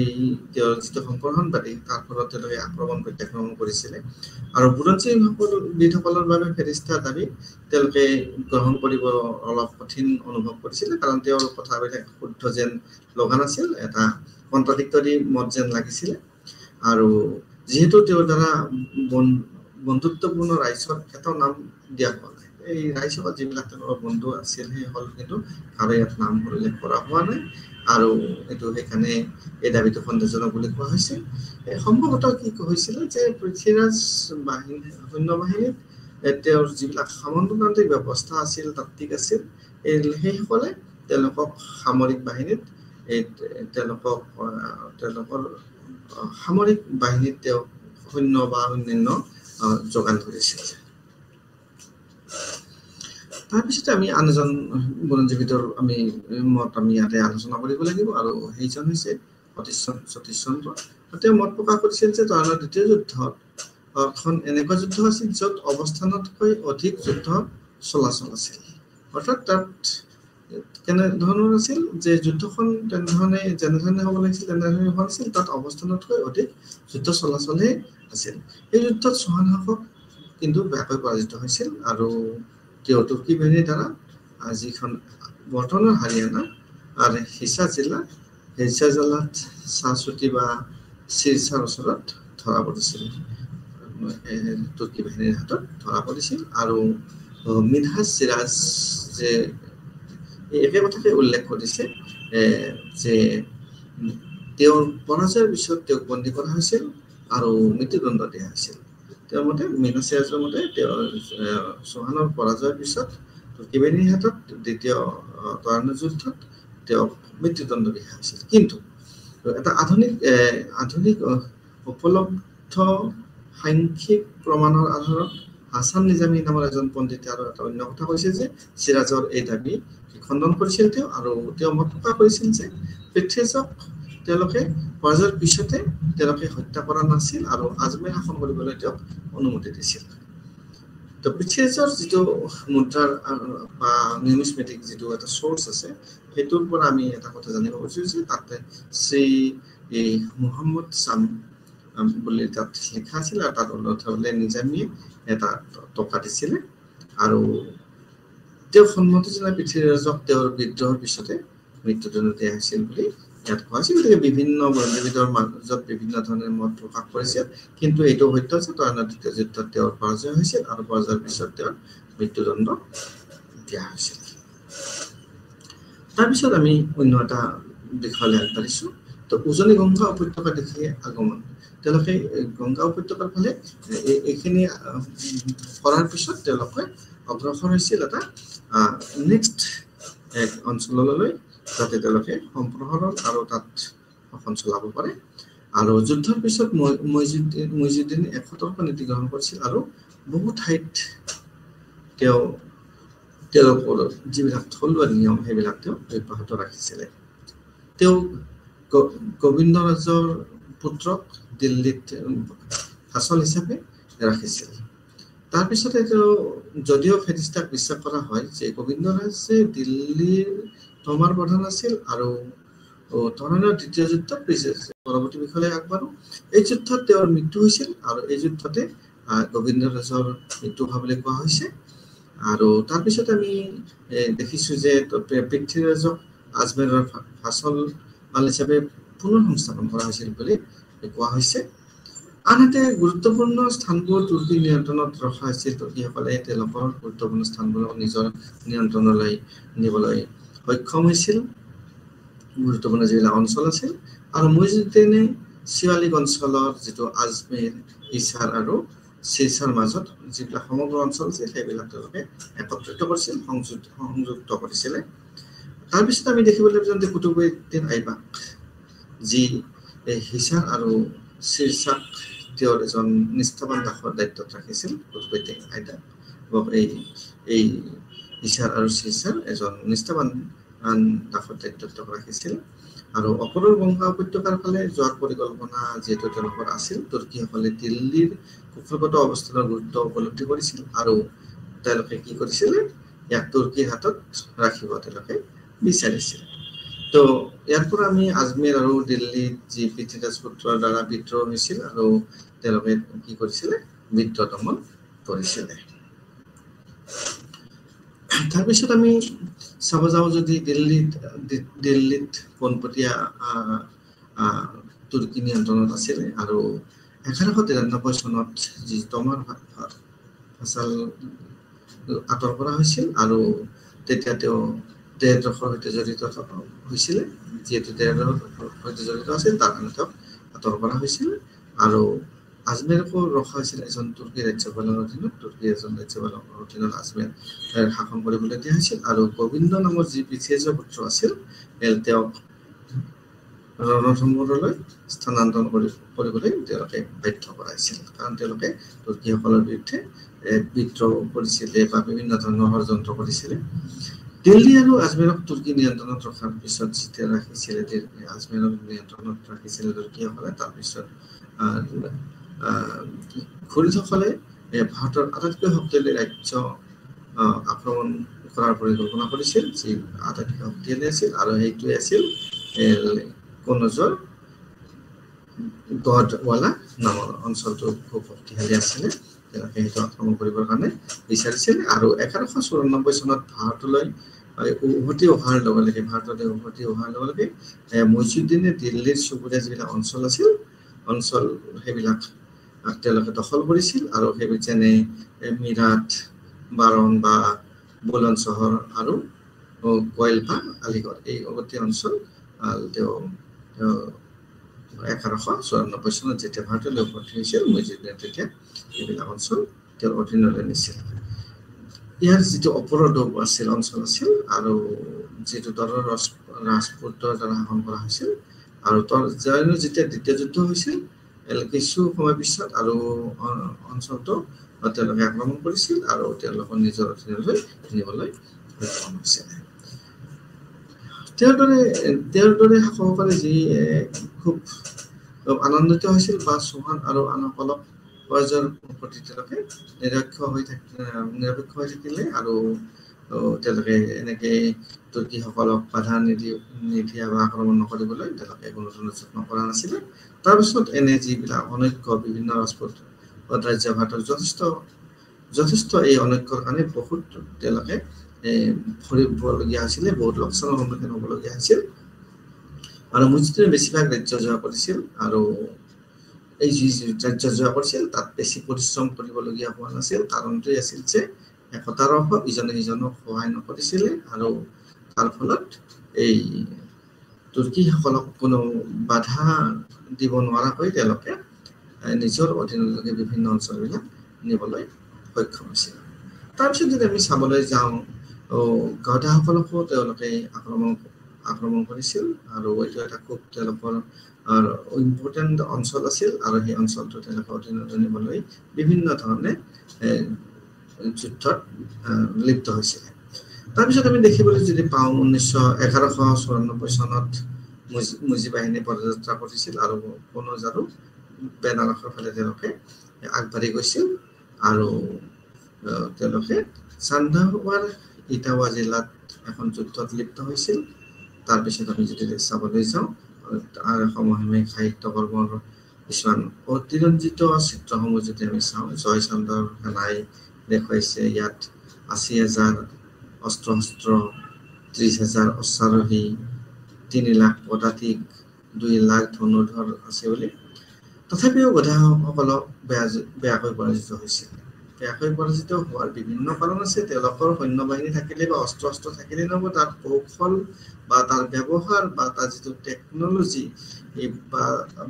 তেওঁৰ যিটো সম্প্ৰসাৰণবাদী তাৰ ফলত তেওঁলোকে প্ৰত্যাক্ৰমণ কৰিছিলে। আৰু বুৰঞ্জীবিদসকলৰ বাবে ফেৰিস্তাৰ দাবী তেওঁলোকে গ্ৰহণ কৰিব অলপ কঠিন অনুভৱ কৰিছিলে, কাৰণ তেওঁৰ কথাবিলাক শুদ্ধ যেন লগা নাছিল, এটা কণ্ট্ৰাডিক্টৰী মত যেন লাগিছিলে। আৰু যিহেতু তেওঁৰ দ্বাৰা বন্ধুত্বপূৰ্ণ ৰাইজৰ এটাও নাম দিয়া হোৱা নাই, এই ৰাইজসকল যিবিলাক তেওঁলোকৰ বন্ধু আছিল সেইসকল কিন্তু কাৰো ইয়াত নাম উল্লেখ কৰা হোৱা নাই। আৰু এইটো সেইকাৰণে এই দাবীটো সন্দেহজনক বুলি কোৱা হৈছে। সম্ভৱতঃ কি হৈছিলে যে পৃথ্বীৰাজ সৈন্য বাহিনীত তেওঁৰ যিবিলাক সামন্ততান্ত্ৰিক ব্যৱস্থা আছিল, তাত্ত্বিক আছিল, সেইসকলে তেওঁলোকক সামৰিক বাহিনীত তেওঁলোকৰ সামৰিক বাহিনীত তেওঁ সৈন্য বা অন্যান্য যোগান ধৰিছিল। তাৰপিছতে আমি আন এজন বুৰঞ্জীবিদৰ মত আমি ইয়াতে আলোচনা কৰিব লাগিব, আৰু সেইজন হৈছে সতীশ চন্দ্ৰ। তেওঁ মত প্ৰকাশ কৰিছিল যে তৰাইনৰ দ্বিতীয় যুদ্ধত এনেকুৱা যুদ্ধ আছিল য'ত অৱস্থানতকৈ অধিক যুদ্ধ চলাচল আছিল। অৰ্থাৎ তাত কেনেধৰণৰ আছিল যে যুদ্ধখন যেনেধৰণে হ'ব লাগিছিল তেনেধৰণে হোৱা নাছিল, তাত অৱস্থানতকৈ অধিক যুদ্ধ চলাচলহে আছিল। এই যুদ্ধত চৌহানসকল কিন্তু বেয়াকৈ পৰাজিত হৈছিল আৰু তেওঁ তুৰ্কী বাহিনীৰ দ্বাৰা যিখন বৰ্তমানৰ হাৰিয়ানা আৰু হিছাৰ জিলাত চাহচুটি বা চিৰচাৰ ওচৰত ধৰা পৰিছিল, তুৰ্কী বাহিনীৰ হাতত ধৰা পৰিছিল। আৰু মিনহাজ চিৰাজ যে একে কথাকে উল্লেখ কৰিছে যে তেওঁৰ পৰাজয়ৰ পিছত তেওঁক বন্দী কৰা হৈছিল আৰু মৃত্যুদণ্ড দিয়া হৈছিল। তেওঁৰ মতে মিনা চিৰাজৰ মতে তেওঁৰ চৌহানৰ পৰাজয়ৰ পিছত তুৰ্কীবাহিনীৰ হাতত দ্বিতীয় তৰাণৰ যুদ্ধত তেওঁক মৃত্যুদণ্ড দিয়া হৈছিল। কিন্তু এটা আধুনিক উপলব্ধ সাংখ্যিক প্ৰমাণৰ আধাৰত হাছান নিজামী নামৰ এজন পণ্ডিতে আৰু এটা অন্য কথা কৈছে যে চিৰাজৰ এই দাবী খণ্ডন কৰিছিল তেওঁ, আৰু তেওঁ মত প্ৰকাশ কৰিছিল যে পৃথ্বীৰাজক তেওঁলোকে পৰাজয়ৰ পিছতে তেওঁলোকে হত্যা কৰা নাছিল আৰু আজমেৰ শাসন কৰিবলৈ তেওঁক অনুমতি দিছিল। তো পৃথ্বীৰাজৰ যিটো মুদ্ৰাৰ বা নিউমিছমেটিক যিটো এটা চ'ৰ্চ আছে সেইটোৰ পৰা আমি এটা কথা জানিব পাৰিছোঁ যে তাতে শ্ৰী মুহাম্মদ চাম বুলি তাত লিখা আছিল আৰু তাত উল্লেখ নিজামীয়ে এটা টকা দিছিলে আৰু তেওঁ সন্মতি জনাই পৃথ্বীৰাজক তেওঁৰ বিদ্ৰোহৰ পিছতে মৃত্যুদণ্ড দিয়া হৈছিল বুলি ইয়াত কোৱা হৈছে। গতিকে বিভিন্ন বৰ্ণবিধৰ মাজত বিভিন্ন ধৰণৰ মত প্ৰকাশ কৰিছিল, কিন্তু এইটো সত্য যে তৰাণৰ দ্বিতীয় যুদ্ধত তেওঁৰ পৰাজয় হৈছিল আৰু পৰাজয়ৰ পিছত তেওঁৰ মৃত্যুদণ্ড দিয়া হৈছিল। তাৰপিছত আমি অন্য এটা বিষয়লৈ আগবাঢ়িছো। তো উজনি গংগা উপত্যকাৰ দিশে আগমন, তেওঁলোকে গংগা উপত্যকাৰ ফালে এইখিনি কৰাৰ পিছত তেওঁলোকে অগ্ৰসৰ হৈছিল এটা নেক্সট এক অঞ্চললৈ, যাতে তেওঁলোকে সম্প্ৰসাৰণ আৰু তাত শাসন চলাব পাৰে। আৰু যুদ্ধৰ পিছত মইজুদ্দিনে এক সতৰ্ক নীতি গ্ৰহণ কৰিছিল আৰু বহু ঠাইত তেওঁলোকৰ যিবিলাক থলুৱা নিয়ম সেইবিলাক তেওঁ অব্যাহত ৰাখিছিলে। তেওঁ গোবিন্দৰাজৰ পুত্ৰক দিল্লীত ভাচল হিচাপে ৰাখিছিল। তাৰপিছতে তেওঁ যদিও ফেৰিষ্টাক বিশ্বাস কৰা হয় যে গোবিন্দৰাজে দিল্লীৰ তমাৰ প্ৰধান আছিল আৰু তৰাণৰ দ্বিতীয় যুদ্ধ পৰৱৰ্তী বিষয়লৈ আগবাঢ়ো। এই যুদ্ধত তেওঁৰ মৃত্যু হৈছিল আৰু এই যুদ্ধতে গোবিন্দৰাজৰ মৃত্যু হোৱা বুলি কোৱা হৈছে। আৰু তাৰপিছত আমি দেখিছো যে পৃথ্বীৰাজক আজমেৰৰ ভাচল হিচাপে পুনৰ সংস্থাপন কৰা হৈছিল বুলি কোৱা হৈছে। আনহাতে গুৰুত্বপূৰ্ণ স্থানবোৰ তুৰ্কী নিয়ন্ত্ৰণত ৰখা হৈছিল। তুৰ্কীসকলে তেওঁলোকৰ গুৰুত্বপূৰ্ণ স্থানবোৰক নিজৰ নিয়ন্ত্ৰণলৈ নিবলৈ সক্ষম হৈছিল, গুৰুত্বপূৰ্ণ যিবিলাক অঞ্চল আছিল। আৰু মইজুদ্দিনে শিৱালিক অঞ্চলৰ যিটো আজমেৰ, ইছাৰ আৰু শিৰছাৰ মাজত যিবিলাক সমগ্ৰ অঞ্চল আছিল সেইবিলাক তেওঁলোকে একত্ৰিত কৰিছিল, সংযুক্ত কৰিছিলে। তাৰপিছত আমি দেখিবলৈ পাইছোঁ যে কুতুবুদ্দিন আইবাক, যি হিছাৰ আৰু শিৰছাক তেওঁৰ এজন নিষ্ঠাবান দাসৰ দায়িত্বত ৰাখিছিল। কুতুবুদ্দিন আইবাক এই ইছাৰ আৰু শিৰছাৰ এজন নিষ্ঠাবান দাসৰ দায়িত্বত ৰাখিছিল। আৰু অপৰৰ গংগা উপত্যকাৰ ফালে যোৱাৰ পৰিকল্পনা যিহেতু তেওঁলোকৰ আছিল, তুৰ্কীসকলে দিল্লীৰ কৌশলগত অৱস্থানৰ গুৰুত্ব উপলব্ধি কৰিছিল আৰু তেওঁলোকে কি কৰিছিলে, ইয়াক তুৰ্কীৰ হাতত ৰাখিব তেওঁলোকে বিচাৰিছিল। তো ইয়াৰ পৰা আমি আজমেৰ আৰু দিল্লীত যি পৃথ্বীৰাজ পুত্ৰৰ দ্বাৰা বিদ্ৰোহ হৈছিল আৰু তেওঁলোকে কি কৰিছিলে, বিদ্ৰোহ দমন কৰিছিলে। তাৰপিছত আমি চাব যাওঁ যদি দিল্লীত পোনপটীয়া তুৰ্কী নিয়ন্ত্ৰণত আছিলে আৰু 1193 চনত যি তমাৰ ভাচাল আঁতৰ কৰা হৈছিল আৰু তেতিয়া তেওঁ দেহদ্ৰসৰ সৈতে জড়িত হৈছিলে, যিহেতু দেহদ্ৰসৰ সৈতে জড়িত আছিল তাৰ কাৰণে তেওঁক আঁতৰ কৰা হৈছিল। আৰু আজমেৰকো ৰখা হৈছিল এজন তুৰ্কী ৰাজ্যপালৰ অধীনত, তুৰ্কী এজন ৰাজ্যপালৰ অধীনত আজমেৰ শাসন কৰিবলৈ দিয়া হৈছিল। আৰু গোবিন্দ নামৰ যি পৃথ্বীৰাজৰ পুত্ৰ আছিল তেওঁক ৰণথম্বৰলৈ স্থানান্তৰণ কৰিবলৈ তেওঁলোকে বাধ্য কৰাইছিল, কাৰণ তেওঁলোকে তুৰ্কীসকলৰ বিৰুদ্ধে বিদ্ৰোহ কৰিছিলে বা বিভিন্ন ধৰণৰ ষড়যন্ত্ৰ কৰিছিলে। দিল্লী আৰু আজমেৰক তুৰ্কী নিয়ন্ত্ৰণত ৰখাৰ পিছত যেতিয়া ৰাখিছিলে, আজমেৰক নিয়ন্ত্ৰণত ৰাখিছিলে তুৰ্কীসকলে, তাৰপিছত ঘুৰিদসকলে ভাৰতৰ আটাইতকৈ শক্তিশালী ৰাজ্য আক্ৰমণ কৰাৰ পৰিকল্পনা কৰিছিল, যি আটাইতকৈ শক্তিশালী আছিল আৰু সেইটোৱে আছিল কনৌজৰ গড়ৱালা নামৰ অঞ্চলটো খুব শক্তিশালী আছিলে। তেওঁলোকে সেইটো আক্ৰমণ কৰিবৰ কাৰণে বিচাৰিছিল। আৰু 1194 চনত ভাৰতলৈ উভতি অহাৰ লগে লগে মইজুদ্দিনে দিল্লীৰ চুবুৰীয়া যিবিলাক অঞ্চল আছিল, সেইবিলাক তেওঁলোকে দখল কৰিছিল। আৰু সেইবিলাক যেনে মিৰাট, বাৰণ বা বুলন চহৰ আৰু কয়লপা আলিগড় এই অগতি অঞ্চল তেওঁ 1194 চনত যেতিয়া ভাৰতলৈ উভতি আহিছিল মুইজুদ্দিনে তেতিয়া এইবিলাক অঞ্চল তেওঁৰ অধীনলৈ নিছিল ইয়াৰ যিটো অপৰাধ আছিল অঞ্চল আছিল আৰু যিটো দৰৰ ৰাজপুতৰ দ্বাৰা শাসন কৰা হৈছিল আৰু যেতিয়া দ্বিতীয় যুদ্ধ হৈছিল কিছু সময় পিছত আৰু অঞ্চলটো তেওঁলোকে আক্ৰমণ কৰিছিল আৰু তেওঁলোকৰ নিজৰ অধীনলৈ নিবলৈ সক্ষম হৈছিল তেওঁৰ দৰে শাসকসকলে যি খুব আনন্দিত হৈছিল বা চৌহান আৰু আনসকলক পৰাজয়ৰ প্ৰতি তেওঁলোকে নিৰপেক্ষ হৈ থাকিলে আৰু তেওঁলোকে এনেকৈ তুৰ্কীসকলক বাধা নিদিয়া বা আক্ৰমণ নকৰিবলৈ তেওঁলোকে কোনো ধৰণৰ যত্ন কৰা নাছিলে তাৰপিছত এনে যিবিলাক অনৈক্য বিভিন্ন ৰাজপুত ৰাজ্য ভাৰতক যথেষ্ট এই অনৈক্যৰ কাৰণে বহুত তেওঁলোকে ভৰিবলগীয়া হৈছিলে বহুত লোকচানৰ সন্মুখীন হ'বলগীয়া হৈছিল আৰু মুইজুদ্দিনে বেছিভাগ ৰাজ্য জয় কৰিছিল আৰু এই যি ৰাজ্য জয় কৰিছিল তাত বেছি পৰিশ্ৰম কৰিবলগীয়া হোৱা নাছিল কাৰণটোৱে আছিল যে একতাৰ অভাৱ ইজনে সিজনক সহায় নকৰিছিলে আৰু তাৰ ফলত এই তুৰ্কীসকলক কোনো বাধা দিব নোৱাৰাকৈ তেওঁলোকে নিজৰ অধীনলৈকে বিভিন্ন অঞ্চলবিলাক নিবলৈ সক্ষম হৈছিল তাৰপিছত যদি আমি চাবলৈ যাওঁ গাওঁসকলকো তেওঁলোকে আক্ৰমণ কৰিছিল আৰু এইটো এটা খুব তেওঁলোকৰ ইম্পৰ্টেণ্ট অঞ্চল আছিল আৰু সেই অঞ্চলটো তেওঁলোকে অধীনলৈ নিবলৈ বিভিন্ন ধৰণে যুদ্ধত লিপ্ত হৈছিল তাৰপিছত আমি দেখিবলৈ যদি পাওঁ 1194 চনত মুজি বাহিনী পদযাত্ৰা কৰিছিল আৰু কনৌজ আৰু বেনাৰসৰ ফালে তেওঁলোকে আগবাঢ়ি গৈছিল আৰু তেওঁলোকে চান্দাৱাৰ ইটাৱা জিলাত এখন যুদ্ধত লিপ্ত হৈছিল তাৰপিছত আমি যদি চাবলৈ যাওঁ তাৰ সমসাময়িক সাহিত্য কৰ্মৰ কিছুমান অতিৰঞ্জিত চিত্ৰসমূহ যদি আমি চাওঁ জয়চন্দ্ৰৰ সেনাই দেখুৱাইছে ইয়াত ৮০,০০০ অস্ত্ৰ ৩০,০০০ অশ্বাৰোহী ৩ লাখ পদাতিক ২ লাখ ধনুৰ্ধৰ আছে বুলি তথাপিও গদাসকলক বেয়াকৈ পৰাজিত হৈছিল বেয়াকৈ পৰাজিত হোৱাৰ বিভিন্ন কাৰণ আছে তেওঁলোকৰ সৈন্যবাহিনী থাকিলে বা অস্ত্ৰ থাকিলে নহ'ব তাৰ কৌশল বা তাৰ ব্যৱহাৰ বা তাৰ যিটো টেকনলজি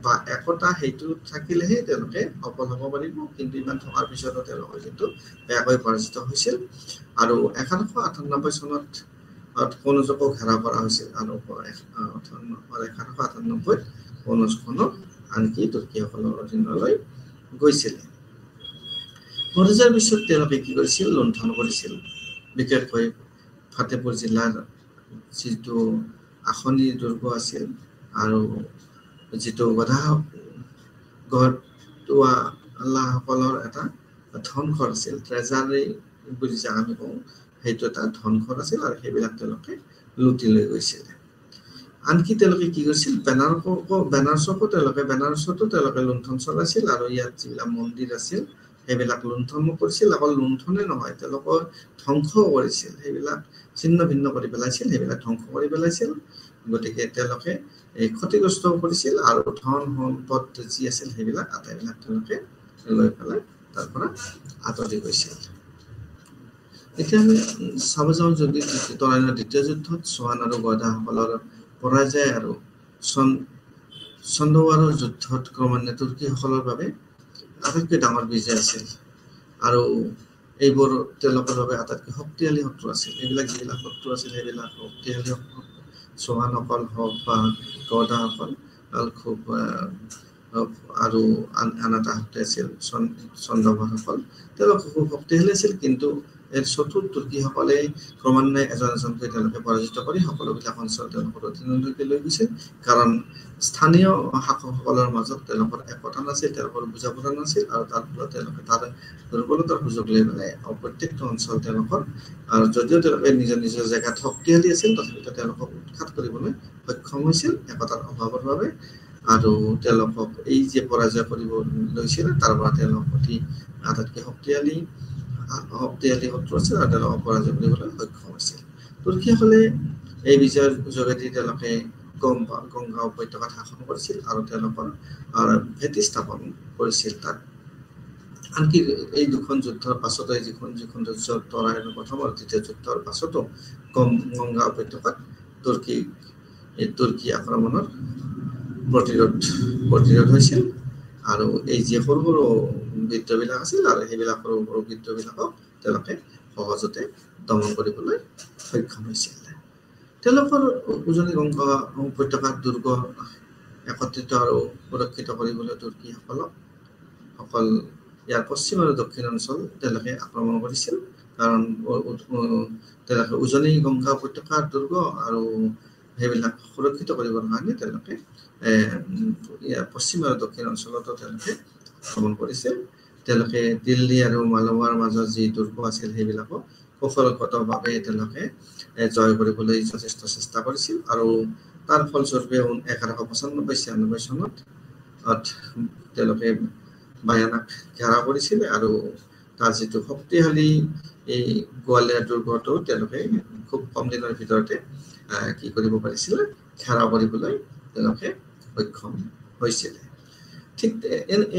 বা একতা সেইটো থাকিলেহে তেওঁলোকে সফল হ'ব পাৰিব কিন্তু ইমান থকাৰ পিছতো তেওঁলোকে কিন্তু বেয়াকৈ পৰাজিত হৈছিল আৰু 1198 চনত কনৌজকো ঘেৰাও কৰা হৈছিল আৰু 1198 কনৌজখনক আনকি তুৰ্কীসকলৰ অধীনলৈ গৈছিল পৰাজয়ৰ পিছত তেওঁলোকে কি কৰিছিল লুণ্ঠন কৰিছিল বিশেষকৈ ফাতেপুৰ জিলাৰ যিটো আখনি দুৰ্গ আছিল আৰু যিটো গঢ়টোৱালাসকলৰ এটা ধনখৰ আছিল ট্ৰেজাৰী বুলি যাক আমি কওঁ সেইটো এটা ধনখৰ আছিল আৰু সেইবিলাক তেওঁলোকে লুটি লৈ গৈছিল আনকি তেওঁলোকে কি কৰিছিল বেনাৰসতো তেওঁলোকে লুণ্ঠন চলাইছিল আৰু ইয়াত যিবিলাক মন্দিৰ আছিল সেইবিলাক লুণ্ঠন কৰিছিল অকল লুণ্ঠনে নহয় তেওঁলোকে ধ্বংস কৰিছিল সেইবিলাক ছিন্ন ভিন্ন কৰি পেলাইছিল সেইবিলাক ধ্বংস কৰি পেলাইছিল গতিকে তেওঁলোকে ক্ষতিগ্ৰস্ত কৰিছিল আৰু ধন সম্পদ যি আছিল সেইবিলাক আটাইবিলাক তেওঁলোকে লৈ পেলাই তাৰ পৰা আঁতৰি গৈছিল এতিয়া আমি চাব যাওঁ যদি তৰাইনৰ দ্বিতীয় যুদ্ধত চৌহান আৰু গদাসকলৰ পৰাজয় আৰু চন্দৱাৰৰ যুদ্ধত ক্ৰমান্বয়ে তুৰ্কীসকলৰ বাবে আটাইতকৈ ডাঙৰ বিজয় আছিল আৰু এইবোৰ তেওঁলোকৰ বাবে আটাইতকৈ শক্তিশালী শত্ৰু আছিল এইবিলাক যিবিলাক শত্ৰু আছিল সেইবিলাক শক্তিশালী চৌহানসকল হওক বা গদাসকল খুব আৰু আন এটা শক্তি আছিল চন্দৱাৰসকল তেওঁলোক খুব শক্তিশালী আছিল কিন্তু চতুৰ তুৰ্কীসকলে ক্ৰমান্বয়ে এজনকৈ তেওঁলোকে পৰাজিত কৰি সকলোবিলাক অঞ্চল তেওঁলোকৰ অধীনলৈকে লৈ গৈছিল কাৰণ স্থানীয় শাসকসকলৰ মাজত তেওঁলোকৰ একতা নাছিল তেওঁলোকৰ বুজাপৰা নাছিল আৰু তাৰ ফলত তেওঁলোকে তাৰ দুৰ্বলতাৰ সুযোগ লৈ পেলাই প্ৰত্যেকটো অঞ্চল তেওঁলোকৰ আৰু যদিও তেওঁলোকে নিজৰ জেগাত শক্তিশালী আছিল তথাপিতো তেওঁলোকক উৎখাত কৰিবলৈ সক্ষম হৈছিল একতাৰ অভাৱৰ বাবে আৰু তেওঁলোকক এই যে পৰাজয় কৰিব লৈছিল তাৰ পৰা তেওঁলোক অতি আটাইতকৈ শক্তিশালী শত্ৰু আছিল আৰু তেওঁলোকক পৰাজয় কৰিবলৈ সক্ষম হৈছিল তুৰ্কীসকলে এই বিজয়ৰ যোগেদি তেওঁলোকে গংগা উপত্যকাত শাসন কৰিছিল আৰু তেওঁলোকৰ ভেটি স্থাপন কৰিছিল তাত আনকি এই দুখন যুদ্ধৰ পাছতো যিখন যুদ্ধ তৰাইনৰ প্ৰথম আৰু দ্বিতীয় যুদ্ধৰ পাছতো গংগা উপত্যকাত তুৰ্কী আক্ৰমণৰ প্ৰতিৰোধ হৈছিল আৰু এই যে সৰু সৰু বিদ্ৰোহবিলাক আছিল আৰু সেইবিলাক সৰু সৰু বিদ্ৰোহবিলাকক তেওঁলোকে সহজতে দমন কৰিবলৈ সক্ষম হৈছিল। তেওঁলোকৰ উজনি গংগা উপত্যকাত দুৰ্গ একত্ৰিত আৰু সুৰক্ষিত কৰিবলৈ তুৰ্কীসকলক ইয়াৰ পশ্চিম আৰু দক্ষিণ অঞ্চল তেওঁলোকে আক্ৰমণ কৰিছিল, কাৰণ তেওঁলোকে উজনি গংগা উপত্যকাৰ দুৰ্গ আৰু সেইবিলাক সুৰক্ষিত কৰিবৰ কাৰণে তেওঁলোকে ইয়াৰ পশ্চিম আৰু দক্ষিণ অঞ্চলতো তেওঁলোকে আক্ৰমণ কৰিছিল। তেওঁলোকে দিল্লী আৰু মালৱাৰ মাজত যি দুৰ্গ আছিল সেইবিলাকক কৌশলগতভাৱে তেওঁলোকে জয় কৰিবলৈ যথেষ্ট চেষ্টা কৰিছিল আৰু তাৰ ফলস্বৰূপে 1195-96 চনত তেওঁলোকে বায়ানাক ঘেৰা কৰিছিল আৰু তাৰ যিটো শক্তিশালী এই গোৱালিয়ৰ দুৰ্গটো তেওঁলোকে খুব কম দিনৰ ভিতৰতে কি কৰিব পাৰিছিল, ঘেৰা কৰিবলৈ তেওঁলোকে সক্ষম হৈছিল। ঠিক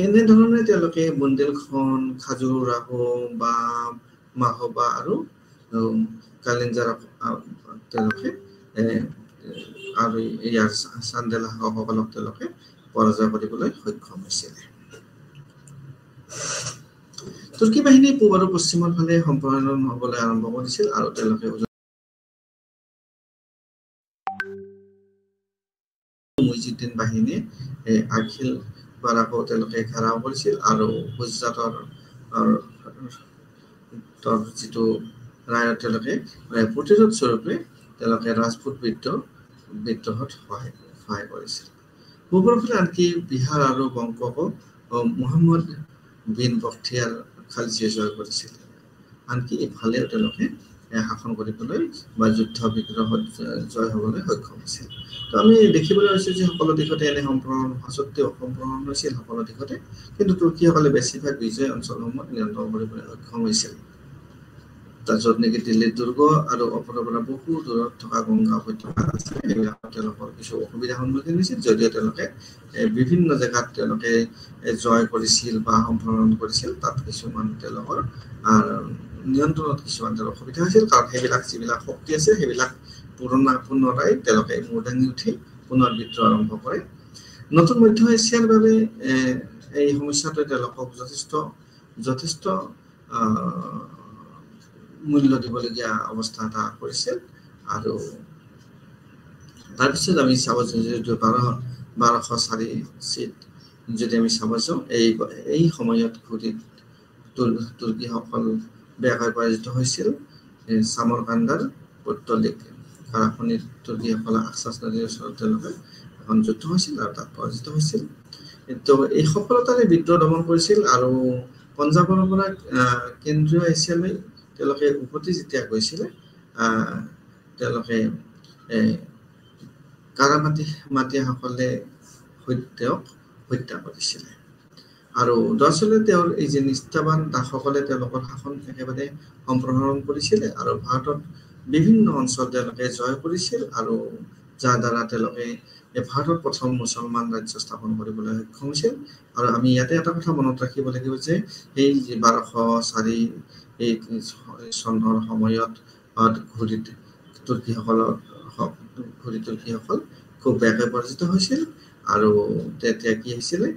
এনেধৰণে তেওঁলোকে বুন্দেলখণ্ড, খাজুৰাহো বা মাহোবা আৰু কালিঞ্জাৰ তেওঁলোকে আৰু ইয়াৰ চান্দেলা শাসকসকলক তেওঁলোকে পৰাজয় কৰিবলৈ সক্ষম হৈছিল। তুৰ্কী বাহিনী পূব আৰু পশ্চিমৰ ফালে সম্প্ৰসাৰণ হ'বলৈ আৰম্ভ কৰিছিল আৰু তেওঁলোকে মুইজুদ্দিন বাহিনীয়ে আখিল বাৰাকো তেওঁলোকে ঘেৰাও কৰিছিল আৰু গুজৰাটৰ যিটো ৰায়ত তেওঁলোকে প্ৰতিৰোধ স্বৰূপে তেওঁলোকে ৰাজপুত বিদ্ৰোহত সহায় কৰিছিল। পূবৰ ফালে আনকি বিহাৰ আৰু বংগকো মুহাম্মদ বিন বখতিয়াৰ খালছীয়ে জয় কৰিছিল। আনকি ইফালেও তেওঁলোকে শাসন কৰিবলৈ বা যুদ্ধ বিগ্ৰহত জয় হ'বলৈ সক্ষম হৈছিল। তো আমি দেখিবলৈ পাইছোঁ যে সকলো দিশতে এনে সম্প্ৰসাৰণ সত্ত্বেও সম্প্ৰসাৰণ হৈছিল সকলো দিশতে, কিন্তু তুৰ্কীসকলে বেছিভাগ বিজয় অঞ্চলসমূহ নিয়ন্ত্ৰণ কৰিবলৈ সক্ষম হৈছিল। য'ত নেকি দিল্লীৰ দুৰ্গ আৰু অপৰৰ পৰা বহু দূৰত থকা গংগা উপত্যকা আছে সেইবিলাকত তেওঁলোকৰ কিছু অসুবিধাৰ সন্মুখীন হৈছিল, যদিও তেওঁলোকে বিভিন্ন জেগাত তেওঁলোকে জয় কৰিছিল বা সম্প্ৰসাৰণ কৰিছিল। তাত কিছুমান তেওঁলোকৰ নিয়ন্ত্ৰণত কিছুমান তেওঁলোকৰ অসুবিধা হৈছিল, কাৰণ সেইবিলাক যিবিলাক শক্তি আছে সেইবিলাক পুনৰাই তেওঁলোকে মূৰ দাঙি উঠি পুনৰ বিদ্ৰোহ আৰম্ভ কৰে। নতুন মধ্য এছিয়াৰ বাবে এই সমস্যাটোৱে তেওঁলোকক যথেষ্ট মূল্য দিবলগীয়া অৱস্থা এটা কৰিছিল। আৰু তাৰপিছত আমি চাব যিটো 1204 চিট যদি আমি চাব যাওঁ, এই সময়ত তুৰ্কীসকল বেয়াকৈ পৰাজিত হৈছিল। চামৰকাণ্ডাৰ পৌত্তলিক কাৰাখনিত তুৰ্কীসকলে আকচাছ নদীৰ ওচৰত তেওঁলোকে এখন যুদ্ধ হৈছিল আৰু তাত পৰাজিত হৈছিল। তো এই সফলতাৰে বিদ্ৰোহ দমন কৰিছিল আৰু পঞ্জাৱৰ পৰা কেন্দ্ৰীয় এছিয়ালৈ তেওঁলোকে উভতি যেতিয়া গৈছিলে, তেওঁলোকে কাৰামাটিসকলে তেওঁক হত্যা কৰিছিলে। আৰু দৰাচলতে তেওঁৰ এই যে নিষ্ঠাবান দাসসকলে তেওঁলোকৰ শাসন একেবাৰে সম্প্ৰসাৰণ কৰিছিলে আৰু ভাৰতত বিভিন্ন অঞ্চল তেওঁলোকে জয় কৰিছিল, আৰু যাৰ দ্বাৰা তেওঁলোকে ভাৰতত প্ৰথম মুছলমান ৰাজ্য স্থাপন কৰিবলৈ সক্ষম হৈছিল। আৰু আমি ইয়াতে এটা কথা মনত ৰাখিব লাগিব যে এই 1204 এই চনৰ সময়ত ঘূৰি তুৰ্কীসকল খুব বেয়াকৈ পৰাজিত হৈছিল, আৰু তেতিয়া কি হৈছিলে,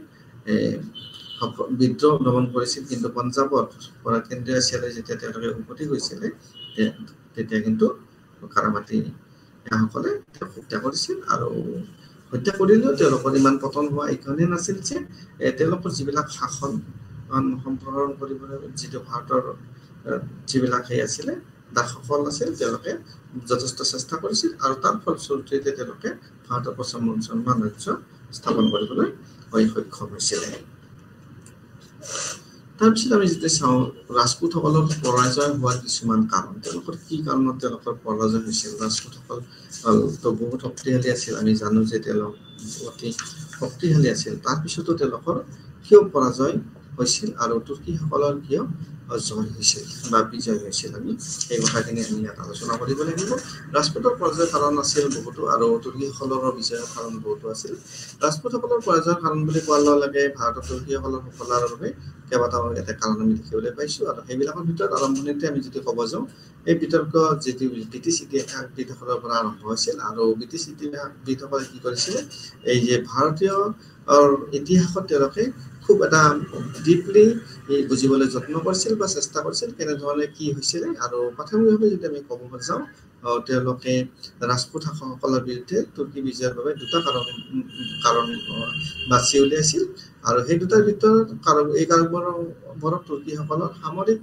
বিদ্ৰোহ দমন কৰিছিল। কিন্তু পঞ্জাৱৰ পৰা কেন্দ্ৰীয় এছিয়ালৈ যেতিয়া তেওঁলোকে উভতি গৈছিলে, তেতিয়া কিন্তু কাৰামাটিসকলে তেওঁক হত্যা কৰিছিল। আৰু হত্যা কৰিলেও তেওঁলোকৰ ইমান পতন হোৱা এইকাৰণে নাছিল যে তেওঁলোকৰ যিবিলাক শাসন সম্প্ৰসাৰণ কৰিবলৈ যিটো ভাৰতৰ যিবিলাক আছিলে দাসসকল আছিল, তেওঁলোকে যথেষ্ট চেষ্টা কৰিছিল আৰু তাৰ ফলশ্ৰুতিতে তেওঁলোকে ভাৰতৰ প্ৰথম মুছলমান ৰাজ্য স্থাপন কৰিবলৈ সক্ষম হৈছিলে। তাৰপিছত আমি যেতিয়া চাওঁ ৰাজপুতসকলৰ পৰাজয় হোৱাৰ কিছুমান কাৰণ, তেওঁলোকৰ কি কাৰণত তেওঁলোকৰ পৰাজয় হৈছিল। ৰাজপুতসকল বহুত শক্তিশালী আছিল, আমি জানো যে তেওঁলোক অতি শক্তিশালী আছিল। তাৰপিছতো তেওঁলোকৰ কিয় পৰাজয় হৈছিল আৰু তুৰ্কীসকলৰ কিয় জয় হৈছিল বা বিজয় হৈছিল আমি এই কথাখিনি আমি ইয়াত আলোচনা কৰিব লাগিব ৰাজপুতৰ পৰাজয়ৰ কাৰণ আছিল বহুতো আৰু তুৰ্কীসকলৰ বিজয়ৰ কাৰণ বহুতো আছিল ৰাজপুতসকলৰ পৰাজয়ৰ কাৰণ বুলি কোৱাৰ লগে লগে ভাৰতৰ তুৰ্কীসকলৰ সফলতাৰ বাবে কেইবাটাও এটা কাৰণ আমি দেখিবলৈ পাইছোঁ আৰু সেইবিলাকৰ ভিতৰত আৰম্ভণিতে আমি যদি ক'ব যাওঁ এই বিতৰ্ক যিটো ব্ৰিটিছ ইতিহাসবিদসকলৰ পৰা আৰম্ভ হৈছিল আৰু ব্ৰিটিছ ইতিহাসবিদসকলে কি কৰিছিলে এই যে ভাৰতীয় ইতিহাসত তেওঁলোকে খুব এটা ডিপলি বুজিবলৈ যত্ন কৰিছিল বা চেষ্টা কৰিছিল কেনেধৰণে কি হৈছিল আৰু প্ৰাথমিকভাৱে যদি আমি ক'ব যাওঁ তেওঁলোকে ৰাজপুত শাসকসকলৰ বিৰুদ্ধে তুৰ্কী বিজয়ৰ বাবে দুটা কাৰণ বাছি উলিয়াইছিল আৰু সেই দুটাৰ ভিতৰত এই কাৰণবোৰৰ তুৰ্কীসকলৰ সামৰিক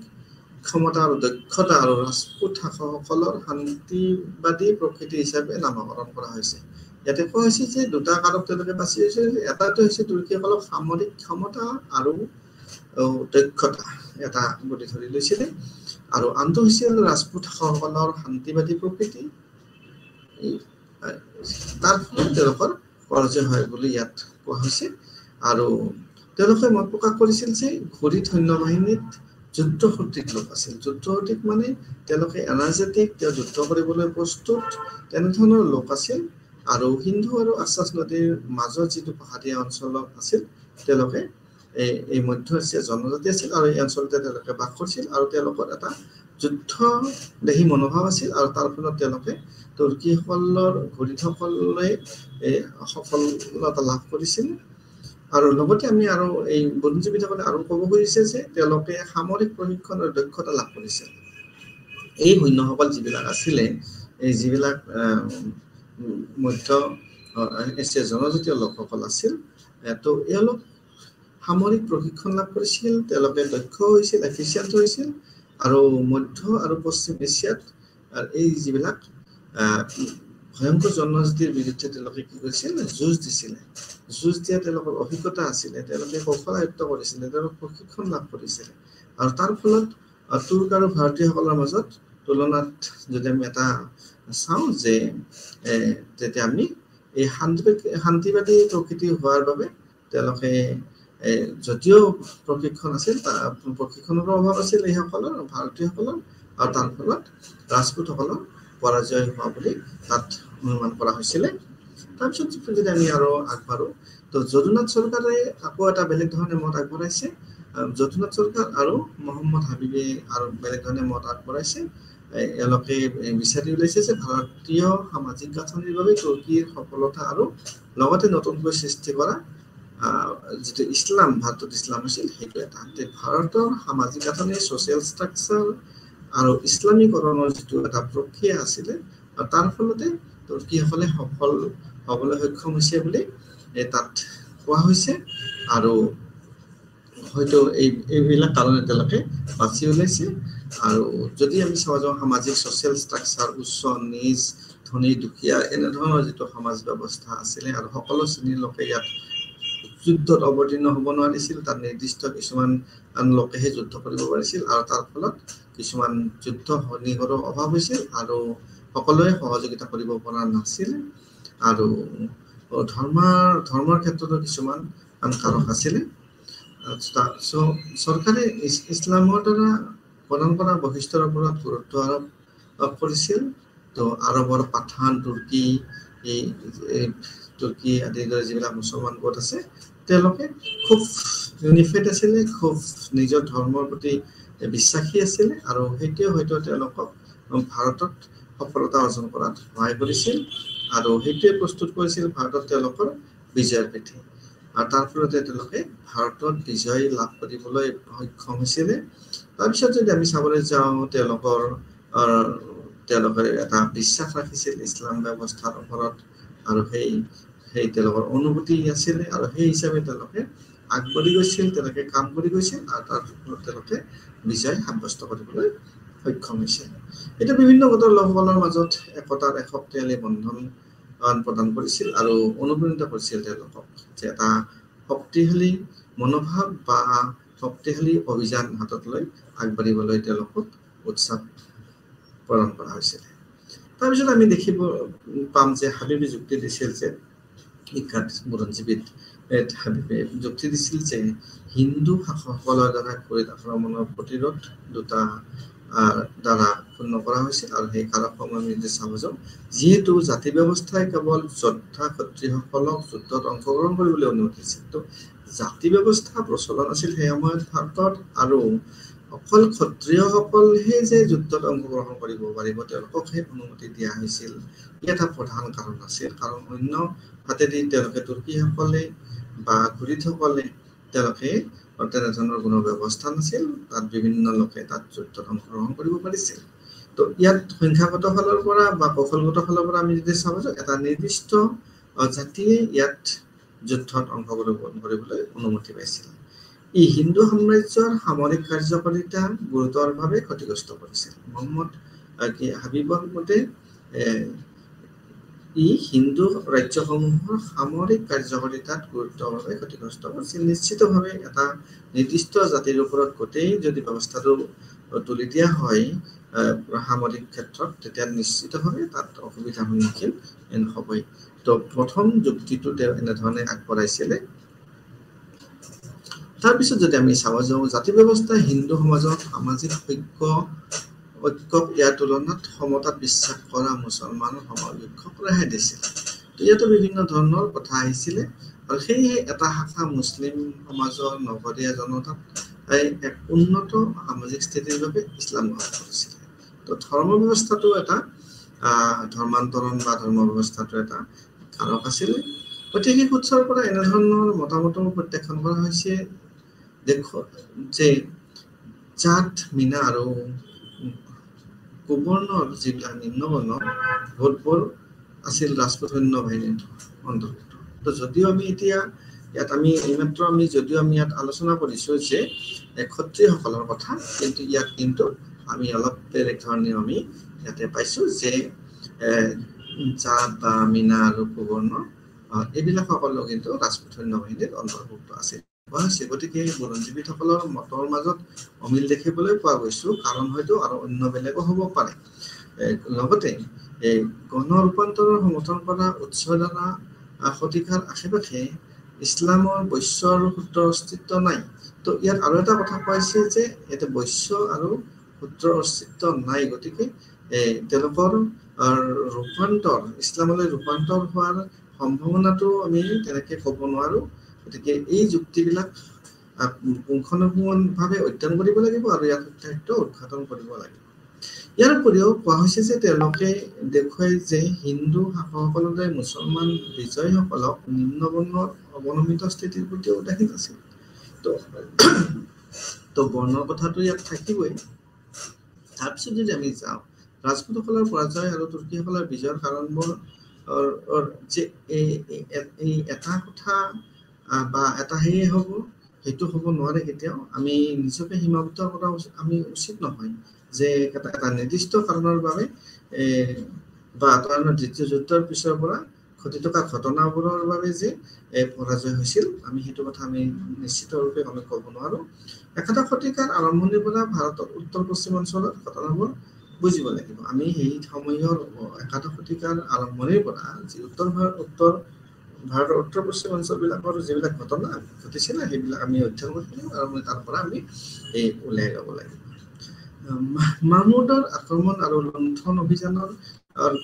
ক্ষমতা আৰু দক্ষতা আৰু ৰাজপুত শাসকসকলৰ শান্তিবাদী প্ৰকৃতি হিচাপে নামকৰণ কৰা হৈছে ইয়াতে কোৱা হৈছে যে দুটা কাৰক তেওঁলোকে বাছি লৈছে এটাটো হৈছে তুৰ্কীসকলৰ সামৰিক ক্ষমতা আৰু দক্ষতা এটা বুলি ধৰি লৈছিলে আৰু আনটো হৈছে ৰাজপুত শাসকসকলৰ শান্তিবাদী প্ৰকৃতি তাৰ ফলত তেওঁলোকৰ পৰাজয় হয় বুলি ইয়াত কোৱা হৈছে আৰু তেওঁলোকে মত প্ৰকাশ কৰিছিল যে ঘূৰি সৈন্যবাহিনীত যুদ্ধ সঠিক লোক আছিল যুদ্ধ সঠিক মানে তেওঁলোকে এনাৰ্জেটিক তেওঁ যুদ্ধ কৰিবলৈ প্ৰস্তুত তেনেধৰণৰ লোক আছিল আৰু সিন্ধু আৰু আছাছ নদীৰ মাজত যিটো পাহাৰীয়া অঞ্চল আছিল তেওঁলোকে এই মধ্য এছিয়া জনজাতি আছিল আৰু এই অঞ্চলতে তেওঁলোকে বাস কৰিছিল আৰু তেওঁলোকৰ এটা যুদ্ধ দেহী মনোভাৱ আছিল আৰু তাৰ ফলত তেওঁলোকে তুৰ্কীসকলৰ ঘূৰিসকলে সফলতা লাভ কৰিছিল আৰু লগতে আমি আৰু এই বুদ্ধিজীৱীসকলে আৰু ক'ব খুজিছে যে তেওঁলোকে সামৰিক প্ৰশিক্ষণ আৰু দক্ষতা লাভ কৰিছিল এই সৈন্যসকল যিবিলাক আছিলে এই যিবিলাক মধ্য এছিয়াৰ জনজাতীয় লোকসকল আছিল তো এওঁলোক সামৰিক প্ৰশিক্ষণ লাভ কৰিছিল তেওঁলোকে দক্ষ হৈছিল এফিচিয়েণ্ট হৈছিল আৰু মধ্য আৰু পশ্চিম এছিয়াত এই যিবিলাক ভয়ংকৰ জনজাতিৰ বিৰুদ্ধে তেওঁলোকে কি কৰিছিল যুঁজ দিছিলে যুঁজ দিয়া তেওঁলোকৰ অভিজ্ঞতা আছিলে তেওঁলোকে কৌশল আয়ত্ত কৰিছিলে তেওঁলোকে প্ৰশিক্ষণ লাভ কৰিছিলে আৰু তাৰ ফলত তুৰ্ক আৰু ভাৰতীয়সকলৰ মাজত তুলনাত যদি আমি এটা চাওঁ যে তেতিয়া আমি এই শান্তিবাদী প্ৰকৃতি হোৱাৰ বাবে তেওঁলোকে যদিও প্ৰশিক্ষণ আছিল প্ৰশিক্ষণৰ অভাৱ আছিল এইসকলৰ ভাৰতীয়সকলৰ আৰু তাৰ ফলত ৰাজপুতসকলৰ পৰাজয় হোৱা বুলি তাত অনুমান কৰা হৈছিলে তাৰপিছত যদি আমি আৰু আগবাঢ়ো তো যদুনাথ চৰকাৰে আকৌ এটা বেলেগ ধৰণে মত আগবঢ়াইছে যদুনাথ চৰকাৰ আৰু মহম্মদ হাবিবে আৰু বেলেগ ধৰণে মত আগবঢ়াইছে এওঁলোকে বিচাৰি উলিয়াইছে যে ভাৰতীয় সামাজিক গাঁথনিৰ বাবে তুৰ্কীৰ সফলতা আৰু লগতে নতুনকৈ সৃষ্টি কৰা যিটো ইছলাম ভাৰতত ইছলাম আছিল সেইটো এটা ভাৰতৰ সামাজিক গাঁথনি ছ'চিয়েল ষ্ট্ৰাকচাৰ আৰু ইছলামীকৰণৰ যিটো এটা প্ৰক্ৰিয়া আছিলে তাৰ ফলতে তুৰ্কীসকলে সফল হ'বলৈ সক্ষম হৈছে বুলি তাত কোৱা হৈছে আৰু হয়তো এইবিলাক কাৰণে তেওঁলোকে বাছি ওলাইছে আৰু যদি আমি চাব যাওঁ সামাজিক ছ'চিয়েল ষ্ট্ৰাকচাৰ উচ্চ নিজ ধনী দুখীয়া এনেধৰণৰ যিটো সমাজ ব্যৱস্থা আছিলে আৰু সকলো শ্ৰেণীৰ লোকে ইয়াত যুদ্ধত অৱতীৰ্ণ হ'ব নোৱাৰিছিল তাত নিৰ্দিষ্ট কিছুমান লোকেহে যুদ্ধ কৰিব পাৰিছিল আৰু তাৰ ফলত কিছুমান যুদ্ধ সৈনিকৰো অভাৱ হৈছিল আৰু সকলোৱে সহযোগিতা কৰিব পৰা নাছিল আৰু ধৰ্মৰ ক্ষেত্ৰতো কিছুমান কাৰক আছিলে চৰকাৰে ইছলামৰ দ্বাৰা প্ৰদান কৰা বৈশিষ্ট্যৰ ওপৰত গুৰুত্ব আৰোপ কৰিছিল তো আৰবৰ পাঠান তুৰ্কী আদিৰ দৰে যিবিলাক মুছলমান গোট আছে তেওঁলোকে খুব ইউনিফাইড আছিলে খুব নিজৰ ধৰ্মৰ প্ৰতি বিশ্বাসী আছিলে আৰু সেইটোৱে হয়তো তেওঁলোকক ভাৰতত সফলতা অৰ্জন কৰাত সহায় কৰিছিল আৰু সেইটোৱে প্ৰস্তুত কৰিছিল ভাৰতত তেওঁলোকৰ বিজয়ৰ পিঠি আৰু তাৰ ফলতে তেওঁলোকে ভাৰতত বিজয় লাভ কৰিবলৈ সক্ষম হৈছিলে তাৰপিছত যদি আমি চাবলৈ যাওঁ তেওঁলোকে এটা বিশ্বাস ৰাখিছিল ইছলাম ব্যৱস্থাৰ ওপৰত আৰু সেই তেওঁলোকৰ অনুভূতি আছিলে আৰু সেই হিচাপে তেওঁলোকে আগবাঢ়ি গৈছিল তেওঁলোকে কাম কৰি গৈছিল আৰু তাৰ ফলত তেওঁলোকে বিজয় সাব্যস্ত কৰিবলৈ সক্ষম হৈছিল এতিয়া বিভিন্ন গোটৰ লোকসকলৰ মাজত একতাৰ এক শক্তিশালী বন্ধন প্ৰদান কৰিছিল আৰু অনুপ্ৰাণিত কৰিছিল তেওঁলোকক যে এটা শক্তিশালী মনোভাৱ বা শক্তিশালী অভিযান হাতত লৈ আগবাঢ়িবলৈ তেওঁলোকক উৎসাহ প্ৰদান কৰা হৈছিল তাৰপিছত আমি দেখিব পাম যে হাবিবে যুক্তি দিছিল যে বিখ্যাত বুৰঞ্জীবিদ হাবিবে যুক্তি দিছিল যে হিন্দু শাসকসকলৰ দ্বাৰা কৰিত আক্ৰমণৰ প্ৰতিৰোধ দুটা দ্বাৰা পূৰ্ণ কৰা হৈছিল। আৰু সেই কালক্ৰমে আমি যদি চাব যাওঁ, যিহেতু জাতি ব্যৱস্থাই কেৱল যোদ্ধা ক্ষত্ৰিয়সকলক যুদ্ধত অংশগ্ৰহণ কৰিবলৈ অনুমতি দিছিল, তো জাতি ব্যৱস্থা প্ৰচলন আছিল সেই সময়ত ভাৰতত, আৰু অকল ক্ষত্ৰিয়সকলহে যে যুদ্ধত অংশগ্ৰহণ কৰিব পাৰিব তেওঁলোককহে অনুমতি দিয়া হৈছিল। ই এটা প্ৰধান কাৰণ আছিল, কাৰণ অন্য হাতেদি তেওঁলোকে তুৰ্কীসকলে বা ঘুৰিদসকলে তেওঁলোকে তেনেধৰণৰ কোনো ব্যৱস্থা নাছিল, তাত বিভিন্ন লোকে তাত যুদ্ধত অংশগ্ৰহণ কৰিব পাৰিছিল। তো ইয়াত সংখ্যাগত ফালৰ পৰা বা কৌশলগত ফালৰ পৰা আমি যদি চাব যাওঁ, এটা নিৰ্দিষ্ট জাতিয়ে ইয়াত যুদ্ধত অংশগ্ৰহণ কৰিবলৈ অনুমতি পাইছিল। ই হিন্দু সাম্ৰাজ্যৰ সামৰিক কাৰ্যকাৰিতা গুৰুতৰভাৱে ক্ষতিগ্ৰস্ত কৰিছিল। মহম্মদ হাবিবৰ মতে ই হিন্দু ৰাজ্যসমূহৰ সামৰিক কাৰ্যকাৰিতাত গুৰুতৰভাৱে ক্ষতিগ্ৰস্ত কৰিছিল। নিশ্চিতভাৱে এটা নিৰ্দিষ্ট জাতিৰ ওপৰত গোটেই যদি ব্যৱস্থাটো তুলি দিয়া হয় সামৰিক ক্ষেত্ৰত, তেতিয়া নিশ্চিতভাৱে তাত অসুবিধাৰ সন্মুখীন হ'বই। তো প্ৰথম যুক্তিটো তেওঁ এনেধৰণে আগবঢ়াইছিলে। তাৰপিছত যদি আমি চাব যাওঁ, জাতি ব্যৱস্থাই হিন্দু সমাজত সামাজিক ঐক্যক ইয়াৰ তুলনাত সমতাত বিশ্বাস কৰা মুছলমান সমকক্ষক ৰেহাই দিছিল। ইয়াতো বিভিন্ন ধৰণৰ কথা আহিছিলে, আৰু সেয়েহে এটা শাখা মুছলিম সমাজৰ নগৰীয়া জনতাত এক উন্নত সামাজিক স্থিতিৰ বাবে ইছলাম গ্ৰহণ কৰিছিলে। তো ধৰ্ম ব্যৱস্থাটো এটা ধৰ্মান্তৰণ বা ধৰ্ম ব্যৱস্থাটো এটা কাৰক আছিলে। ঐতিহাসিক উৎসৰ পৰা এনেধৰণৰ মতামতৰ প্ৰত্যাখ্যান কৰা হৈছে যে জাত, মিনা আৰু কুবৰ্ণৰ যিবিলাক নিম্নবৰ্ণ ভোটবোৰ আছিল ৰাজপুত সৈন্য বাহিনীৰ অন্তৰ্ভুক্ত। তো যদিও আমি এতিয়া ইয়াত যদিও আমি ইয়াত আলোচনা কৰিছোঁ যে ক্ষত্ৰিয়সকলৰ কথা, কিন্তু ইয়াত কিন্তু আমি অলপ বেলেগ ধৰণে আমি ইয়াতে পাইছোঁ যে জাত বা মিনা আৰু কুবৰ্ণ এইবিলাক সকলো কিন্তু ৰাজপুত সৈন্য বাহিনীৰ অন্তৰ্ভুক্ত আছিল। গতিকে বুৰঞ্জীবিদসকলৰ মতৰ মাজত অমিল দেখিবলৈ পোৱা গৈছো, কাৰণ হয়তো আৰু অন্য বেলেগো হ'ব পাৰে। লগতে গণ ৰূপান্তৰৰ সমৰ্থন কৰা উৎসৰ দ্বাৰা শতিকাৰ আশে-পাশে ইছলামৰ বৈশ্য আৰু শূদ্ৰৰ অস্তিত্ব নাই। তো ইয়াত আৰু এটা কথা কৈছে যে ইয়াতে বৈশ্য আৰু শূদ্ৰৰ অস্তিত্ব নাই, গতিকে তেওঁলোকৰ ইছলামলৈ ৰূপান্তৰ হোৱাৰ সম্ভাৱনাটো আমি তেনেকে ক'ব নোৱাৰো। গতিকে এই যুক্তিবিলাক পুংখানুপুংখভাৱে অধ্যয়ন কৰিব লাগিব আৰু ইয়াত সত্যাসত্য উদ্ঘাটন কৰিব লাগিব। ইয়াৰ উপৰিও কোৱা হৈছে যে তেওঁলোকে দেখুৱাই যে হিন্দু শাসকসকলে মুছলমান বিজয়ীসকলক নিম্নবৰ্ণৰ অৱনমিত স্থিতিৰ প্ৰতি উদাসীন আছিল। তো বৰ্ণৰ কথাটো ইয়াত থাকিবই। তাৰপিছত যদি আমি যাওঁ, ৰাজপুতসকলৰ পৰাজয় আৰু তুৰ্কীসকলৰ বিজয়ৰ কাৰণবোৰ যে এই এটা কথা বা এটা সেয়ে হ'ব, সেইটো হ'ব নোৱাৰে কেতিয়াও। আমি নিজকে সীমাবদ্ধ কৰা আমি উচিত নহয় যে এটা নিৰ্দিষ্ট কাৰণৰ বাবে বা দ্বিতীয় যুদ্ধৰ পিছৰ পৰা ঘটি থকা ঘটনাবোৰৰ বাবে যে পৰাজয় হৈছিল, আমি সেইটো কথা আমি নিশ্চিতৰূপে আমি ক'ব নোৱাৰো। একাদশ শতিকাৰ আৰম্ভণিৰ পৰা ভাৰতৰ উত্তৰ পশ্চিম অঞ্চলত ঘটনাবোৰ বুজিব লাগিব। আমি সেই সময়ৰ একাদশ শতিকাৰ আৰম্ভণিৰ পৰা যি ভাৰতৰ উত্তৰ পশ্চিম অঞ্চলবিলাকৰ যিবিলাক ঘটনা ঘটিছিলে সেইবিলাক আমি অধ্যয়ন কৰিব লাগিব, আৰু তাৰ পৰা আমি উলিয়াই ল'ব লাগিব। মাহমুদৰ আক্ৰমণ আৰু লুণ্ঠন অভিযানৰ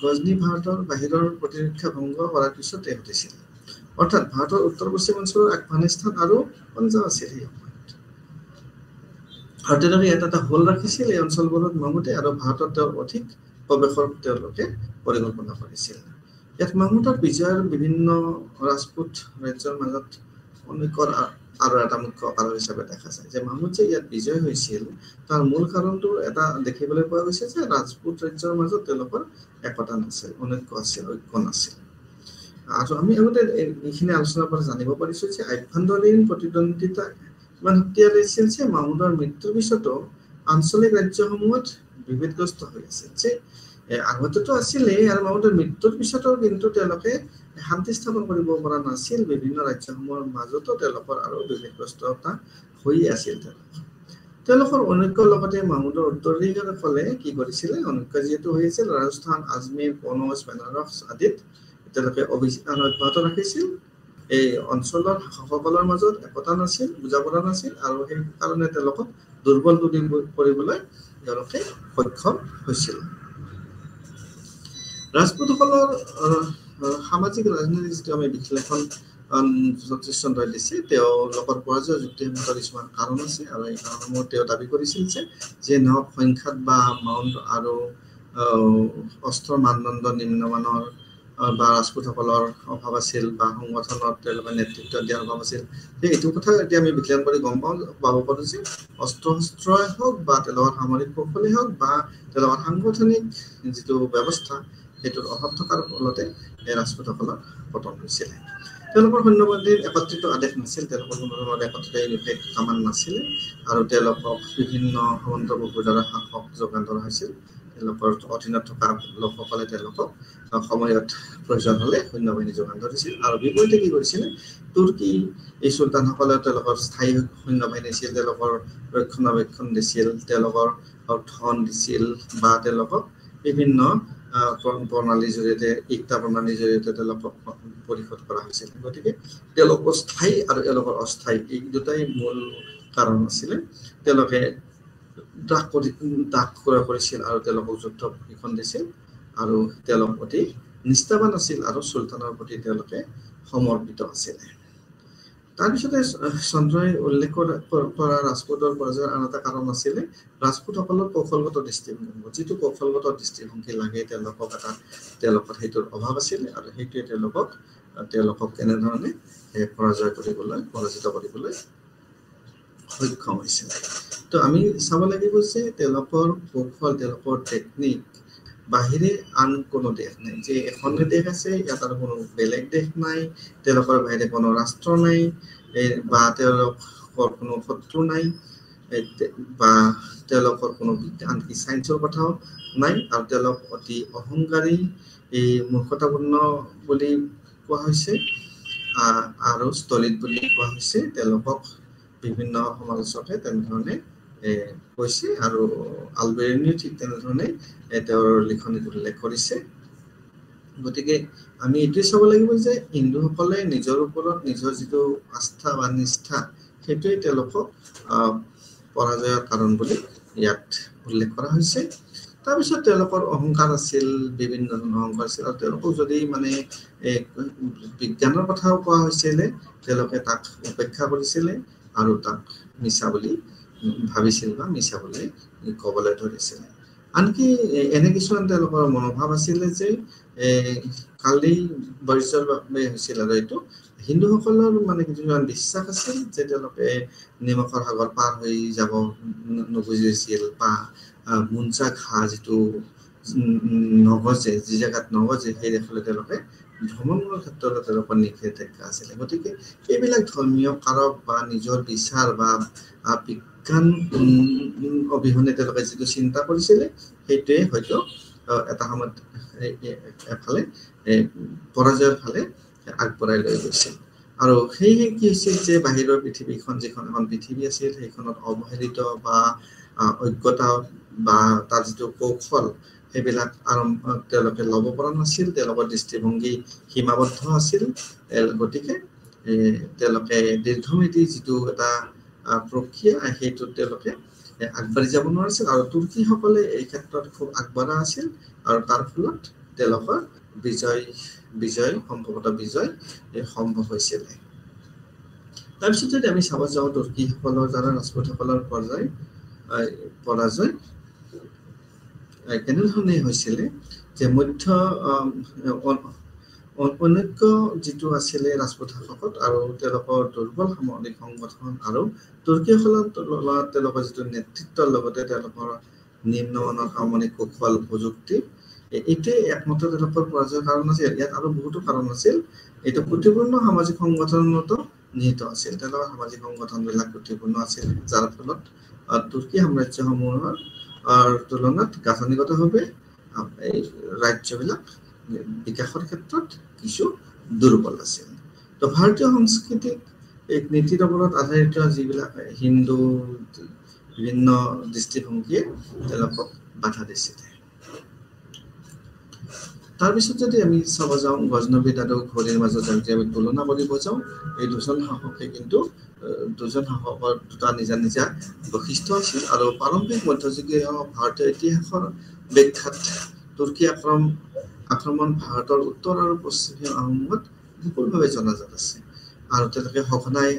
গজনী ভাৰতৰ বাহিৰৰ প্ৰতিৰক্ষা ভংগ কৰাৰ পিছতে ঘটিছিল। অৰ্থাৎ ভাৰতৰ উত্তৰ পশ্চিম অঞ্চলৰ আফগানিস্তান আৰু পঞ্জাৱ আছিল সেই সময়ত। আৰু তেওঁলোকে এটা হোল ৰাখিছিল এই অঞ্চলবোৰত মাহমুদে, আৰু ভাৰতত তেওঁৰ অধিক প্ৰৱেশৰ তেওঁলোকে পৰিকল্পনা কৰিছিল। ইয়াত মাহমুদৰ বিজয়ৰ বিভিন্ন ৰাজপুত ৰাজ্যৰ মাজত অনৈক্যৰ আৰু এটা মুখ্য কাৰণ হিচাপে দেখা যায় যে মাহমুদ যে ইয়াত বিজয় হৈছিল, তাৰ মূল কাৰণটো এটা দেখিবলৈ পোৱা গৈছে যে ৰাজপুত ৰাজ্যৰ মাজত তেওঁলোকৰ একতা নাছিল, ঐক্য নাছিল। আৰু আমি আগতে এইখিনি আলোচনাৰ পৰা জানিব পাৰিছো যে আভ্যন্তৰীণ প্ৰতিদ্বন্দ্বিতা ইমান শক্তিশালী আছিল যে মাহমুদৰ মৃত্যুৰ পিছতো আঞ্চলিক ৰাজ্যসমূহত বিভেদগ্ৰস্ত হৈ আছিল। যে আগতেতো আছিলেই, আৰু মাহমুদৰ মৃত্যুৰ পিছতো কিন্তু তেওঁলোকে শান্তি স্থাপন কৰিব পৰা নাছিল। বিভিন্ন ৰাজ্যসমূহৰ মাজতো তেওঁলোকৰ আৰু বিভেদগ্ৰস্ততা হৈ আছিল। তেওঁলোকৰ অনৈক্যৰ লগতে মাহমুদৰ উত্তৰাধিকাৰীসকলে কি কৰিছিলে, অনৈক্য যিহেতু হৈ আছিল, ৰাজস্থান, আজমেৰ, কনৌজ, বেনাৰস আদিত তেওঁলোকে অভিযান অব্যাহত ৰাখিছিল। এই অঞ্চলৰ শাসকসকলৰ মাজত একতা নাছিল, বুজাপৰা নাছিল, আৰু সেই কাৰণে তেওঁলোকক দুৰ্বল কৰিবলৈ তেওঁলোকে সক্ষম হৈছিল। ৰাজপুতসকলৰ সামাজিক ৰাজনৈতিক যিটো আমি বিশ্লেষণ সতীশ চন্দ্ৰই দিছে, তেওঁলোকৰ পৰাজয় যুক্তিসংগত কিছুমান কাৰণ আছে, আৰু এই কাৰণসমূহ তেওঁ দাবী কৰিছিল যে নহওক সংখ্যাত বা মাউণ্ট আৰু অস্ত্ৰৰ মানদণ্ড নিম্নমানৰ বা ৰাজপুতসকলৰ অভাৱ আছিল, বা সংগঠনত তেওঁলোকে নেতৃত্ব দিয়াৰ অভাৱ আছিল। এইটো কথা এতিয়া আমি বিশ্লেষণ কৰি গম পাব পাৰোঁ যে অস্ত্ৰ শস্ত্ৰই হওক বা তেওঁলোকৰ সামৰিক কৌশলেই হওক বা তেওঁলোকৰ সাংগঠনিক যিটো ব্যৱস্থা সেইটোৰ অভাৱ থকাৰ ফলতে এই ৰাজপুতসকলৰ পতন হৈছিলে। তেওঁলোকৰ সৈন্যবাহিনীৰ একত্ৰিত আদেশ নাছিল, তেওঁলোকৰ কোনো ধৰণৰ একত্ৰিত ইউনিফাইড কামাণ্ড নাছিলে, আৰু তেওঁলোকক বিভিন্ন সামন্তবাবুৰ দ্বাৰা সাহস যোগান ধৰা হৈছিল। তেওঁলোকৰ অধীনত থকা লোকসকলে তেওঁলোকক সময়ত প্ৰয়োজন হ'লে সৈন্যবাহিনী যোগান ধৰিছিল, আৰু বিপৰীতে কি কৰিছিলে, তুৰ্কী এই চুলতানসকলে তেওঁলোকৰ স্থায়ী সৈন্যবাহিনী আছিল, তেওঁলোকৰ ৰক্ষণাবেক্ষণ দিছিল, তেওঁলোকৰ ধন দিছিল, বা তেওঁলোকক বিভিন্ন প্ৰণালীৰ জৰিয়তে ইকতা প্ৰণালীৰ জৰিয়তে তেওঁলোকক পৰিশোধ কৰা হৈছিল। গতিকে তেওঁলোকৰ স্থায়ী আৰু তেওঁলোকৰ অস্থায়ী এই দুটাই মূল কাৰণ আছিলে। তেওঁলোকে দাস কৰিছিল আৰু তেওঁলোকক যুদ্ধ প্ৰশিক্ষণ দিছিল, আৰু তেওঁলোক অতি নিষ্ঠাবান আছিল, আৰু চুলতানৰ প্ৰতি তেওঁলোকে সমৰ্পিত আছিলে। তাৰপিছতে চন্দ্ৰই উল্লেখ কৰা ৰাজপুতৰ পৰাজয়ৰ আন এটা কাৰণ আছিলে ৰাজপুতসকলৰ কৌশলগত দৃষ্টিভংগী। যিটো কৌশলগত দৃষ্টিভংগী লাগে তেওঁলোকৰ সেইটোৰ অভাৱ আছিলে, আৰু সেইটোৱে তেওঁলোকক কেনেধৰণে পৰাজিত কৰিবলৈ সক্ষম হৈছিলে। তো আমি চাব লাগিব যে তেওঁলোকৰ কৌশল, তেওঁলোকৰ টেকনিক বাহিৰে আন কোনো দেশ নাই। যে এখনে দেশ আছে, ইয়াত আৰু কোনো বেলেগ দেশ নাই, তেওঁলোকৰ বাহিৰে কোনো ৰাষ্ট্ৰ নাই, বা তেওঁলোকৰ কোনো শত্ৰু নাই, বা তেওঁলোকৰ কোনো আনকি চাইন্সৰ কথাও নাই, আৰু তেওঁলোক অতি অহংকাৰী, এই মূৰ্খতাপূৰ্ণ বুলি কোৱা হৈছে, আৰু স্থলিত বুলি কোৱা হৈছে। তেওঁলোকক বিভিন্ন সমালোচকে তেনেধৰণে কৈছে, আৰু আলবেৰিনিও ঠিক তেনেধৰণে তেওঁৰ লিখনিত উল্লেখ কৰিছে। গতিকে আমি এইটোৱে চাব লাগিব যে হিন্দুসকলে নিজৰ ওপৰত নিজৰ যিটো আস্থা বা নিষ্ঠা সেইটোৱে তেওঁলোকক পৰাজয়ৰ কাৰণ বুলি ইয়াত উল্লেখ কৰা হৈছে। তাৰপিছত তেওঁলোকৰ অহংকাৰ আছিল, বিভিন্ন ধৰণৰ অহংকাৰ আছিল, আৰু তেওঁলোকক যদি মানে বিজ্ঞানৰ কথাও কোৱা হৈছিলে তেওঁলোকে তাক উপেক্ষা কৰিছিলে, আৰু তাক মিছা বুলি ভাবিছিল বা মিছা বুলি ক'বলৈ ধৰিছিলে। আনকি এনে কিছুমান তেওঁলোকৰ মনোভাৱ আছিলে যে কালি বৰ্ষৰ বাবে হৈছিল, আৰু এইটো হিন্দুসকলৰ মানে কিছুমান বিশ্বাস আছিল যে তেওঁলোকে নিমখৰ সাগৰ পাৰ হৈ যাব নুবুজিছিল, বা মুঞ্চা ঘাঁহ যিটো নগজে, যি জেগাত নগজে সেই দেশলৈ তেওঁলোকে ভ্ৰমণৰ ক্ষেত্ৰত তেওঁলোকৰ নিষেধাজ্ঞা আছিলে। গতিকে এইবিলাক ধৰ্মীয় কাৰক বা নিজৰ বিচাৰ বা বিজ্ঞান অবিহনে তেওঁলোকে যিটো চিন্তা কৰিছিলে সেইটোৱে হয়তো এটা সময়ত এফালে পৰাজয়ৰ ফালে আগবঢ়াই লৈ গৈছিল। আৰু সেয়ে কি হৈছিল যে বাহিৰৰ পৃথিৱীখন যিখন এখন পৃথিৱী আছিল সেইখনত অৱহেলিত বা অজ্ঞতা বা তাৰ যিটো কৌশল সেইবিলাক তেওঁলোকে ল'ব পৰা নাছিল, তেওঁলোকৰ দৃষ্টিভংগী সীমাবদ্ধ আছিল। গতিকে তেওঁলোকে দীৰ্ঘম্যাদী যিটো এটা প্ৰক্ৰিয়া সেইটোত তেওঁলোকে আগবাঢ়ি যাব নোৱাৰিছিল, আৰু তুৰ্কীসকলে এই ক্ষেত্ৰত খুব আগবঢ়া আছিল, আৰু তাৰ ফলত তেওঁলোকৰ সম্ভৱতঃ বিজয় সম্ভৱ হৈছিলে। তাৰপিছত যদি আমি চাব যাওঁ তুৰ্কীসকলৰ দ্বাৰা ৰাজপুতসকলৰ পৰাজয় কেনেধৰণে হৈছিলে, যে অনৈক্য যিটো আছিলে ৰাজপুত শাসকত, আৰু তেওঁলোকৰ দুৰ্বল সামৰিক সংগঠন, আৰু তুৰ্কীসকলৰ তুলনাত তেওঁলোকৰ যিটো নেতৃত্বৰ লগতে তেওঁলোকৰ নিম্নমানৰ সামৰিক কৌশল প্ৰযুক্তি, এইটোৱে একমাত্ৰ তেওঁলোকৰ পৰাজয়ৰ কাৰণ আছিল। ইয়াত আৰু বহুতো কাৰণ আছিল। এইটো ত্ৰুটিপূৰ্ণ সামাজিক সংগঠনতো নিহিত আছিল। তেওঁলোকৰ সামাজিক সংগঠনবিলাক ত্ৰুটিপূৰ্ণ আছিল, যাৰ ফলত তুৰ্কী সাম্ৰাজ্যসমূহৰ তুলনাত গাঁথনিগতভাৱে এই ৰাজ্যবিলাক বিকাশৰ ক্ষেত্ৰত কিছু দুৰ্বল আছিল। তো ভাৰতীয় সংস্কৃতিক এক নীতিৰ ওপৰত আধাৰিত যিবিলাক হিন্দু বিভিন্ন দৃষ্টিভংগীয়ে তেওঁলোকক বাধা দিছিলে। তাৰপিছত যদি আমি চাব যাওঁ গজনবী আৰু ঘড়ীৰ মাজত যদি আমি তুলনা কৰিব যাওঁ এই দুজন শাসকে কিন্তু দুজন শাসকৰ দুটা নিজা নিজা বৈশিষ্ট্য আছিল আৰু প্ৰাৰম্ভিক মধ্যযুগীয় ভাৰতীয় ইতিহাসৰ বিখ্যাত তুৰ্কী আক্ৰমণ ভাৰতৰ উত্তৰ আৰু পশ্চিমীয় আহোমত বিপুলভাৱে জনাজাত আছে আৰু তেওঁলোকে সঘনাই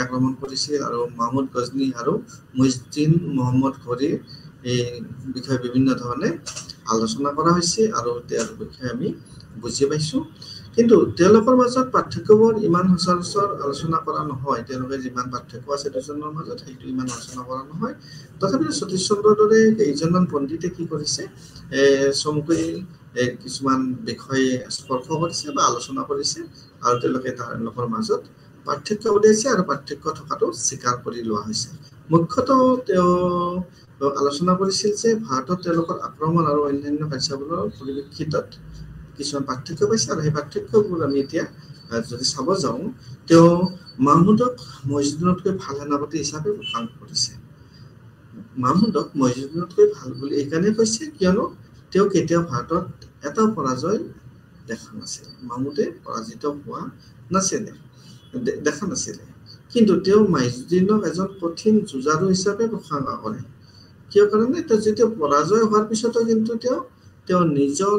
আক্ৰমণ কৰিছিল আৰু মাহমুদ গজনী আৰু মুইজদ্দিন মোহাম্মদ ঘড়ীৰ এই বিষয়ে বিভিন্ন ধৰণে আলোচনা কৰা হৈছে আৰু তেওঁৰ বিষয়ে আমি বুজি পাইছো কিন্তু তেওঁলোকৰ মাজত পাৰ্থক্যবোৰ ইমান সচৰাচৰ আলোচনা কৰা নহয় তেওঁলোকে যিমান পাৰ্থক্য আছে দুজনৰ মাজত সেইটো ইমান আলোচনা কৰা নহয় তথাপিও সতীশ চন্দ্ৰৰ দৰে কেইজনমান পণ্ডিতে কি কৰিছে চমুকৈ কিছুমান বিষয়ে স্পৰ্শ কৰিছে বা আলোচনা কৰিছে আৰু তেওঁলোকে তেওঁলোকৰ মাজত পাৰ্থক্য উলিয়াইছে আৰু পাৰ্থক্য থকাটো স্বীকাৰ কৰি লোৱা হৈছে মুখ্যতঃ তেওঁ আলোচনা কৰিছিল যে ভাৰতত তেওঁলোকৰ আক্ৰমণ আৰু অন্যান্য কাৰ্যকলাপৰ পৰিপ্ৰেক্ষিতত কিছুমান পাৰ্থক্য পাইছে আৰু সেই পাৰ্থক্যবোৰ আমি এতিয়া যদি চাব যাওঁ তেওঁ মাহমুদক মহিউদ্দিনতকৈ ভাল সেনাপতি হিচাপে প্ৰশংসা কৰিছে মাহমুদক মহিউদ্দিনতকৈ ভাল বুলি এইকাৰণে কৈছে কিয়নো তেওঁ কেতিয়াও ভাৰতত এটা পৰাজয় দেখা নাছিল মাহমুদে পৰাজিত হোৱা দেখা নাছিলে কিন্তু তেওঁ মহিউদ্দিনক এজন কঠিন যুঁজাৰু হিচাপে প্ৰশংসা কৰে কিয় কাৰণে তেওঁ যেতিয়া পৰাজয় হোৱাৰ পিছতো কিন্তু তেওঁ নিজৰ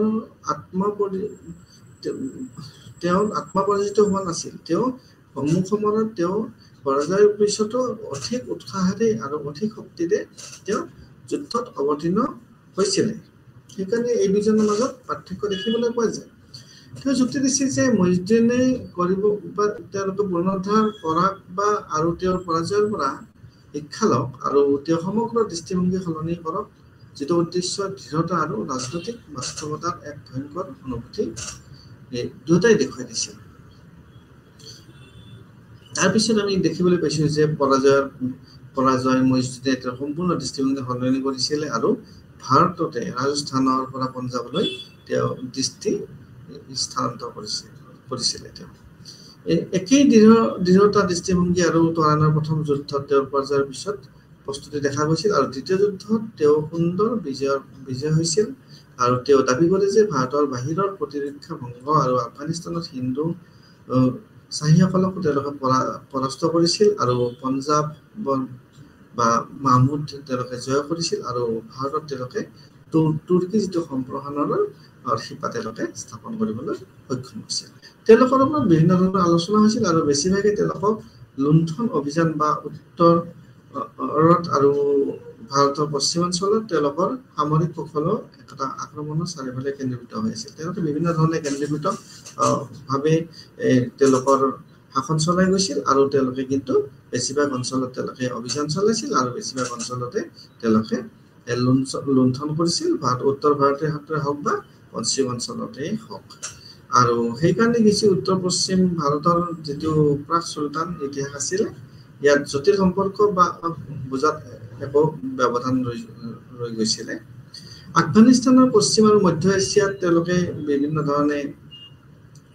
আত্মপৰাজিত হোৱা নাছিল তেওঁ সন্মুখমৰত তেওঁ পৰাজয়ৰ পিছতো অধিক উৎসাহেৰে আৰু অধিক শক্তিৰে তেওঁ যুদ্ধত অৱতীৰ্ণ হৈছিলে সেইকাৰণে এই দুজনৰ মাজত পাৰ্থক্য দেখিবলৈ পোৱা যায় তেওঁ যুক্তি দিছিল যে মহিউদ্দিনে কৰিব বা তেওঁলোকে পুনৰুদ্ধাৰ কৰা বা আৰু তেওঁৰ পৰাজয়ৰ পৰা শিক্ষা লওক আৰু তেওঁ সমগ্ৰ দৃষ্টিভংগী সলনি কৰক যিটো উদ্দেশ্য দৃঢ়তা আৰু ৰাজনৈতিক বাস্তৱতাৰ এক ভয়ংকৰ অনুভূতি দুটাই দেখুৱাই দিছিল তাৰপিছত আমি দেখিবলৈ পাইছো যে পৰাজয় মহিউদ্দিনে তেওঁৰ সম্পূৰ্ণ দৃষ্টিভংগী সলনি কৰিছিলে আৰু ভাৰততে ৰাজস্থানৰ পৰা পঞ্জাৱলৈ তেওঁ দৃষ্টি স্থানান্তৰ কৰিছিলে তেওঁ একেই দৃঢ়তা দৃষ্টিভংগী আৰু তৰাণৰ প্ৰথম যুদ্ধত তেওঁৰ পৰাজয়ৰ পিছত প্ৰস্তুতি দেখা গৈছিল আৰু দ্বিতীয় যুদ্ধত তেওঁ সুন্দৰ বিজয় হৈছিল আৰু তেওঁ দাবী কৰে যে ভাৰতৰ বাহিৰৰ প্ৰতিৰক্ষা ভংগ আৰু আফগানিস্তানত হিন্দু চাহীসকলক তেওঁলোকে পৰাস্ত কৰিছিল আৰু পঞ্জাৱ বা মাহমুদ তেওঁলোকে জয় কৰিছিল আৰু ভাৰতত তেওঁলোকে তুৰ্কী যিটো সম্প্ৰসাৰণৰ শিপা তেওঁলোকে স্থাপন কৰিবলৈ সক্ষম হৈছিল তেওঁলোকৰ ওপৰত বিভিন্ন ধৰণৰ আলোচনা হৈছিল আৰু বেছিভাগে তেওঁলোকক লুণ্ঠন অভিযান বা উত্তৰত আৰু ভাৰতৰ পশ্চিমাঞ্চলত তেওঁলোকৰ সামৰিক কৌশলৰ এটা আক্ৰমণৰ চাৰিওফালে কেন্দ্ৰীভূত হৈ আছিল তেওঁলোকে বিভিন্ন ধৰণে কেন্দ্ৰীভূত ভাৱে তেওঁলোকৰ শাসন চলাই গৈছিল আৰু তেওঁলোকে কিন্তু বেছিভাগ অঞ্চলত তেওঁলোকে অভিযান চলাইছিল আৰু বেছিভাগ অঞ্চলতে তেওঁলোকে লুণ্ঠন কৰিছিল উত্তৰ ভাৰতে হওক বা পশ্চিম অঞ্চলতে হওক আৰু সেইকাৰণে কিছু উত্তৰ পশ্চিম ভাৰতৰ যিটো প্ৰাক চুলতান ইতিহাস আছিলে ইয়াত জটিল সম্পৰ্ক বা বুজাত একো ব্যৱধান ৰৈ গৈছিলে আফগানিস্তানৰ পশ্চিম আৰু মধ্য এছিয়াত তেওঁলোকে বিভিন্ন ধৰণে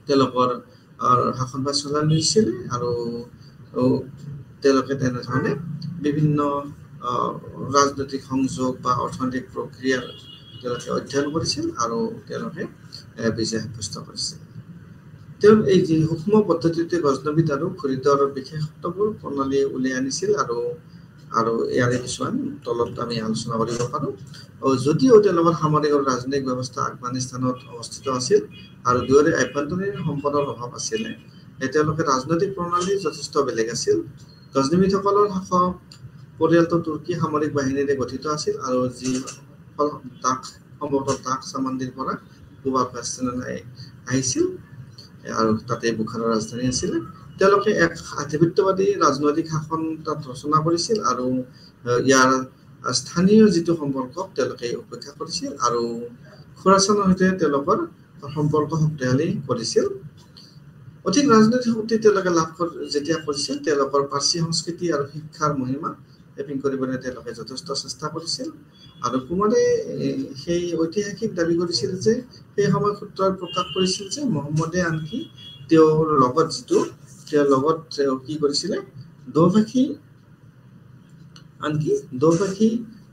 তেওঁলোকৰ শাসনভাৰ চলাই লৈছিলে আৰু তেওঁলোকে তেনেধৰণে বিভিন্ন ৰাজনৈতিক সংযোগ বা অৰ্থনৈতিক প্ৰক্ৰিয়া তেওঁলোকে অধ্যয়ন কৰিছিল আৰু তেওঁলোকে বিজয় সাব্যস্ত কৰিছিল তেওঁ এই যি সূক্ষ্ম পদ্ধতিতে গজনবীত আৰু ঘড়ীৰ বিশেষত্ববোৰ প্ৰণালী উলিয়াই আনিছিল আৰু ইয়াৰে কিছুমান তলত আমি আলোচনা কৰিব পাৰো যদিও তেওঁলোকৰ সামৰিক আৰু ৰাজনৈতিক ব্যৱস্থা আফগানিস্তানত অৱস্থিত আছিল আৰু দুয়োৰে আভ্যন্তৰীণ সম্পদৰ অভাৱ আছিলে তেওঁলোকে ৰাজনৈতিক প্ৰণালী যথেষ্ট বেলেগ আছিল গজনবীসকলৰ শাসক পৰিয়ালটো তুৰ্কী সামৰিক বাহিনীৰে গঠিত আছিল আৰু যি সম্ভৱতঃ তাক চামান্দিৰ পৰা পূব আফগানিস্তানলৈ আহিছিল আৰু তাতে বুখাৰৰ ৰাজধানী আছিলে তেওঁলোকে এক আধিপত্যবাদী ৰাজনৈতিক শাসন তাত ৰচনা কৰিছিল আৰু ইয়াৰ স্থানীয় যিটো সম্পৰ্কক তেওঁলোকে উপেক্ষা কৰিছিল আৰু খোৰাচানৰ সৈতে তেওঁলোকৰ সম্পৰ্ক শক্তিশালী কৰিছিল অধিক ৰাজনৈতিক শক্তি তেওঁলোকে লাভ যেতিয়া কৰিছিল তেওঁলোকৰ পাৰ্চী সংস্কৃতি আৰু শিক্ষাৰ মহিমা এপিং কৰিবলৈ তেওঁলোকে যথেষ্ট চেষ্টা কৰিছিল আৰু কুমাৰে সেই ঐতিহাসিক দাবী কৰিছিল যে সেই সময় সূত্ৰই প্ৰকাশ কৰিছিল যে মহম্মদে আনকি তেওঁৰ লগত কি কৰিছিলে দোভাষী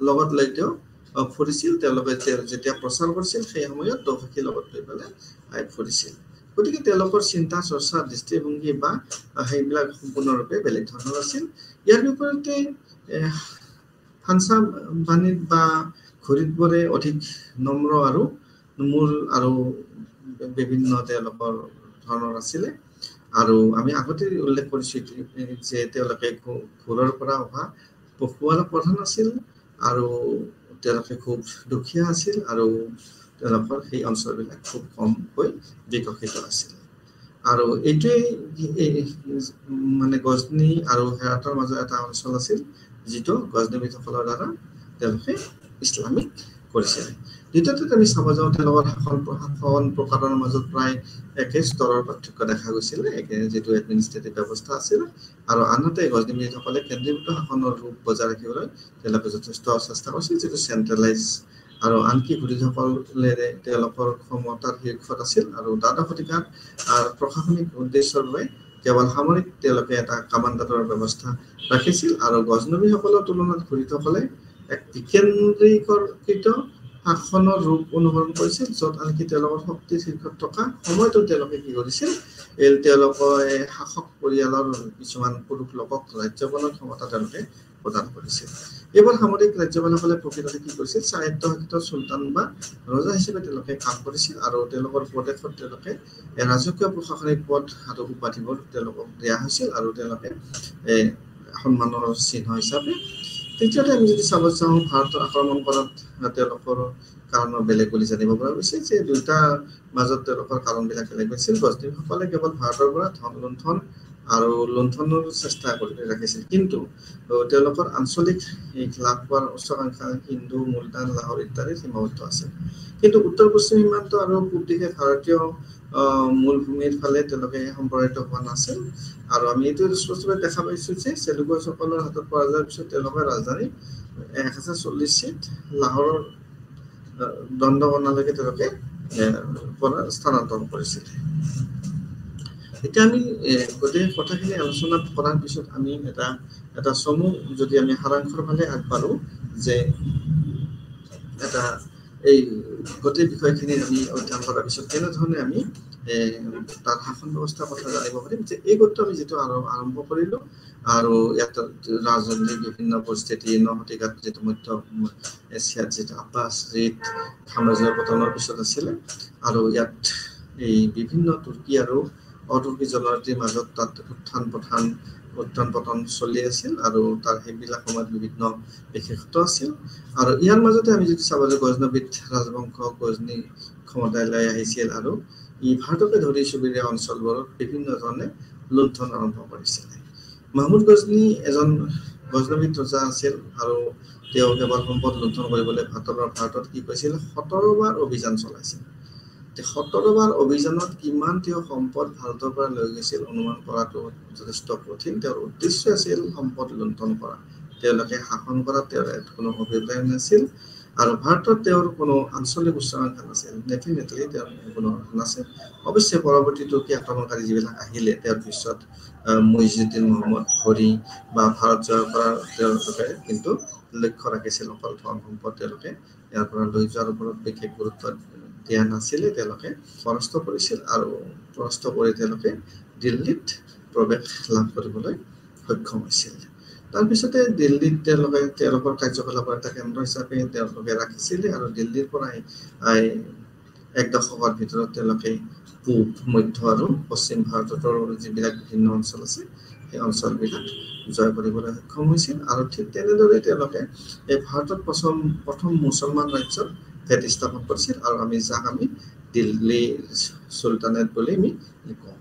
লগত লৈ তেওঁ ফুৰিছিল তেওঁলোকে যেতিয়া প্ৰচাৰ কৰিছিল সেই সময়ত দোভাষী লগত লৈ পেলাই ফুৰিছিল গতিকে তেওঁলোকৰ চিন্তা চৰ্চা দৃষ্টিভংগী বা সেইবিলাক সম্পূৰ্ণৰূপে বেলেগ ধৰণৰ আছিল ইয়াৰ বিপৰীতে ফানছা বাণীত বা ঘূৰিতবোৰে অধিক নম্ৰ আৰু মূল আৰু বিভিন্ন তেওঁলোকৰ ধৰণৰ আছিলে আৰু আমি আগতে উল্লেখ কৰিছোঁ যে তেওঁলোকে ঘোৰৰ পৰা অহা পশুৱাৰ প্ৰধান আছিল আৰু তেওঁলোকে খুব দুখীয়া আছিল আৰু তেওঁলোকৰ সেই অঞ্চলবিলাক খুব কমকৈ বিকশিত আছিল আৰু এইটোৱেই মানে গজনী আৰু হেৰাতৰ মাজত এটা অঞ্চল আছিল যিটো গজনীবিদসকলৰ দ্বাৰা তেওঁলোকে ইছলামিক কৰিছিল দ্বিতীয়তে আমি চাব যাওঁ তেওঁলোকৰ শাসন প্ৰকাৰৰ মাজত প্ৰায় একে স্তৰৰ পাৰ্থক্য দেখা গৈছিল যিটো এডমিনিষ্ট্ৰেটিভ ব্যৱস্থা আছিল আৰু আনহাতে গজনীবিদসকলে কেন্দ্ৰীভূত শাসনৰ ৰূপ বজাই ৰাখিবলৈ তেওঁলোকে যথেষ্ট চেষ্টা কৰিছিল যিটো চেণ্ট্ৰেলাইজ আৰু আনকি ঘূৰিসকলেৰে তেওঁলোকৰ ক্ষমতাৰ শীৰ্ষত আছিল আৰু দ্বাদশ শতিকাত প্ৰশাসনিক উদ্দেশ্যৰ বাবে কেৱল সামৰিক তেওঁলোকে এটা কামাণ্ডাৰৰ ব্যৱস্থা ৰাখিছিল আৰু গজনবীসকলৰ তুলনাত ঘূৰিসকলে এক বিকেন্দ্ৰীকৃত শাসনৰ ৰূপ অনুসৰণ কৰিছিল য'ত আনকি তেওঁলোকৰ শক্তিৰ শীৰ্ষত থকা সময়তো তেওঁলোকে কি কৰিছিল তেওঁলোকে শাসক পৰিয়ালৰ কিছুমান পুৰুষ লোকক ৰাজ্যপালৰ ক্ষমতা তেওঁলোকে প্ৰদান কৰিছিল এইবাৰ সামৰিক ৰাজ্যপালসকলে প্ৰকৃততে কি কৰিছিল স্বায়ত্তশাসিত চুলতান বা ৰজা হিচাপে তেওঁলোকে কাম কৰিছিল আৰু তেওঁলোকৰ প্ৰদেশত তেওঁলোকে ৰাজকীয় প্ৰশাসনিক পদ আৰু উপাধিবোৰ তেওঁলোকক দিয়া হৈছিল আৰু তেওঁলোকে সন্মানৰ চিহ্ন হিচাপে তৃতীয়তে আমি যদি চাব যাওঁ ভাৰতৰ আক্ৰমণ কৰাত তেওঁলোকৰ কাৰণ বেলেগ বুলি জানিব পৰা গৈছে যে দুটা মাজত তেওঁলোকৰ কাৰণবিলাক বেলেগ হৈছিল গজনীসকলে কেৱল ভাৰতৰ পৰা ধন লুণ্ঠন আৰু লুণ্ঠনৰ চেষ্টা কৰি ৰাখিছিল কিন্তু তেওঁলোকৰ আঞ্চলিক লাভ হোৱাৰ উচ্চাকাংক্ষা হিন্দু মুলতান লাহোৰ ইত্যাদি সীমাবদ্ধ আছিল কিন্তু উত্তৰ পশ্চিম সীমান্ত আৰু পূব দিশে ভাৰতীয় মূলভূমিৰ ফালে তেওঁলোকে সম্প্ৰসাৰিত হোৱা নাছিল আৰু আমি এইটো স্পষ্টভাৱে দেখা পাইছোঁ যে চেলুকীয়সকলৰ হাতত পৰা যোৱাৰ পিছত তেওঁলোকৰ ৰাজধানী 1040 লাহোৰৰ দণ্ডকণালৈকে তেওঁলোকে স্থানান্তৰ কৰিছিল এতিয়া আমি গোটেই কথাখিনি আলোচনা কৰাৰ পিছত আমি এটা চমু যদি আমি সাৰাংশৰ ফালে আগবাঢ়ো যে এটা এই গোটেই বিষয়খিনি আমি অধ্যয়ন কৰাৰ পিছত কেনেধৰণে আমি তাৰ শাসন ব্যৱস্থাৰ কথা জানিব পাৰিম যে এই গোটটো আমি যিটো আৰম্ভ কৰিলোঁ আৰু ইয়াত ৰাজনৈতিক বিভিন্ন পৰিস্থিতি শতিকাত যিটো মধ্য এছিয়াত যিটো আব্বাছিদ সাম্ৰাজ্যৰ পতনৰ পিছত আছিলে আৰু ইয়াত এই বিভিন্ন তুৰ্কী আৰু অতুৰ্কী জনজাতিৰ মাজত তাত উত্থান পতন চলি আছিল আৰু তাৰ সেইবিলাক সময়ত বিভিন্ন বিশেষত্ব আছিল আৰু ইয়াৰ মাজতে আমি যদি চাব যে গজনবিদ ৰাজবংশ গজনী ক্ষমতালৈ আহিছিল আৰু ই ভাৰতকে ধৰি চুবুৰীয়া অঞ্চলবোৰত বিভিন্ন ধৰণে লুণ্ঠন আৰম্ভ কৰিছিল মাহমুদ গজনী এজন গজনবিদ ৰজা আছিল আৰু তেওঁ কেৱল সম্পদ লুণ্ঠন কৰিবলৈ ভাৰতত কি কৰিছিল 17 বাৰ অভিযান চলাইছিল 17 বাৰ অভিযানত কিমান তেওঁ সম্পদ ভাৰতৰ পৰা লৈ গৈছিল অনুমান কৰাটো যথেষ্ট কঠিন তেওঁৰ উদ্দেশ্য আছিল সম্পদ লুণ্ঠন কৰা তেওঁলোকে শাসন কৰাত তেওঁৰ কোনো অভিপ্ৰায় নাছিল আৰু ভাৰতত তেওঁৰ কোনো আঞ্চলিক উচ্চাকাংক্ষা নাছিল ডেফিনেটলি তেওঁৰ কোনো নাছিল অৱশ্যে পৰৱৰ্তী তুৰ্কী আক্ৰমণকাৰী যিবিলাক আহিলে তেওঁৰ পিছত মুইজুদ্দিন মহম্মদ ঘড়ী বা ভাৰত জয় কৰাৰ তেওঁলোকে কিন্তু লক্ষ্য ৰাখিছিল অকল ধন সম্পদ তেওঁলোকে ইয়াৰ পৰা লৈ যোৱাৰ ওপৰত বিশেষ গুৰুত্ব দিয়া নাছিলে তেওঁলোকে পৰাস্ত কৰিছিল আৰু পৰাস্ত কৰি তেওঁলোকে দিল্লীত প্ৰৱেশ লাভ কৰিবলৈ সক্ষম হৈছিল তাৰপিছতে দিল্লীত তেওঁলোকে তেওঁলোকৰ কাৰ্যকলাপৰ এটা কেন্দ্ৰ হিচাপে তেওঁলোকে ৰাখিছিলে আৰু দিল্লীৰ পৰাই এক দশকৰ ভিতৰত তেওঁলোকে পূব মধ্য আৰু পশ্চিম ভাৰতৰ যিবিলাক বিভিন্ন অঞ্চল আছে সেই অঞ্চলবিলাক জয় কৰিবলৈ সক্ষম হৈছিল আৰু ঠিক তেনেদৰে তেওঁলোকে এই ভাৰতত প্ৰথম মুছলমান ৰাজ্যৰ ভেটি স্থাপন কৰিছিল আৰু যাক আমি দিল্লী চুলতানেট বুলি আমি কওঁ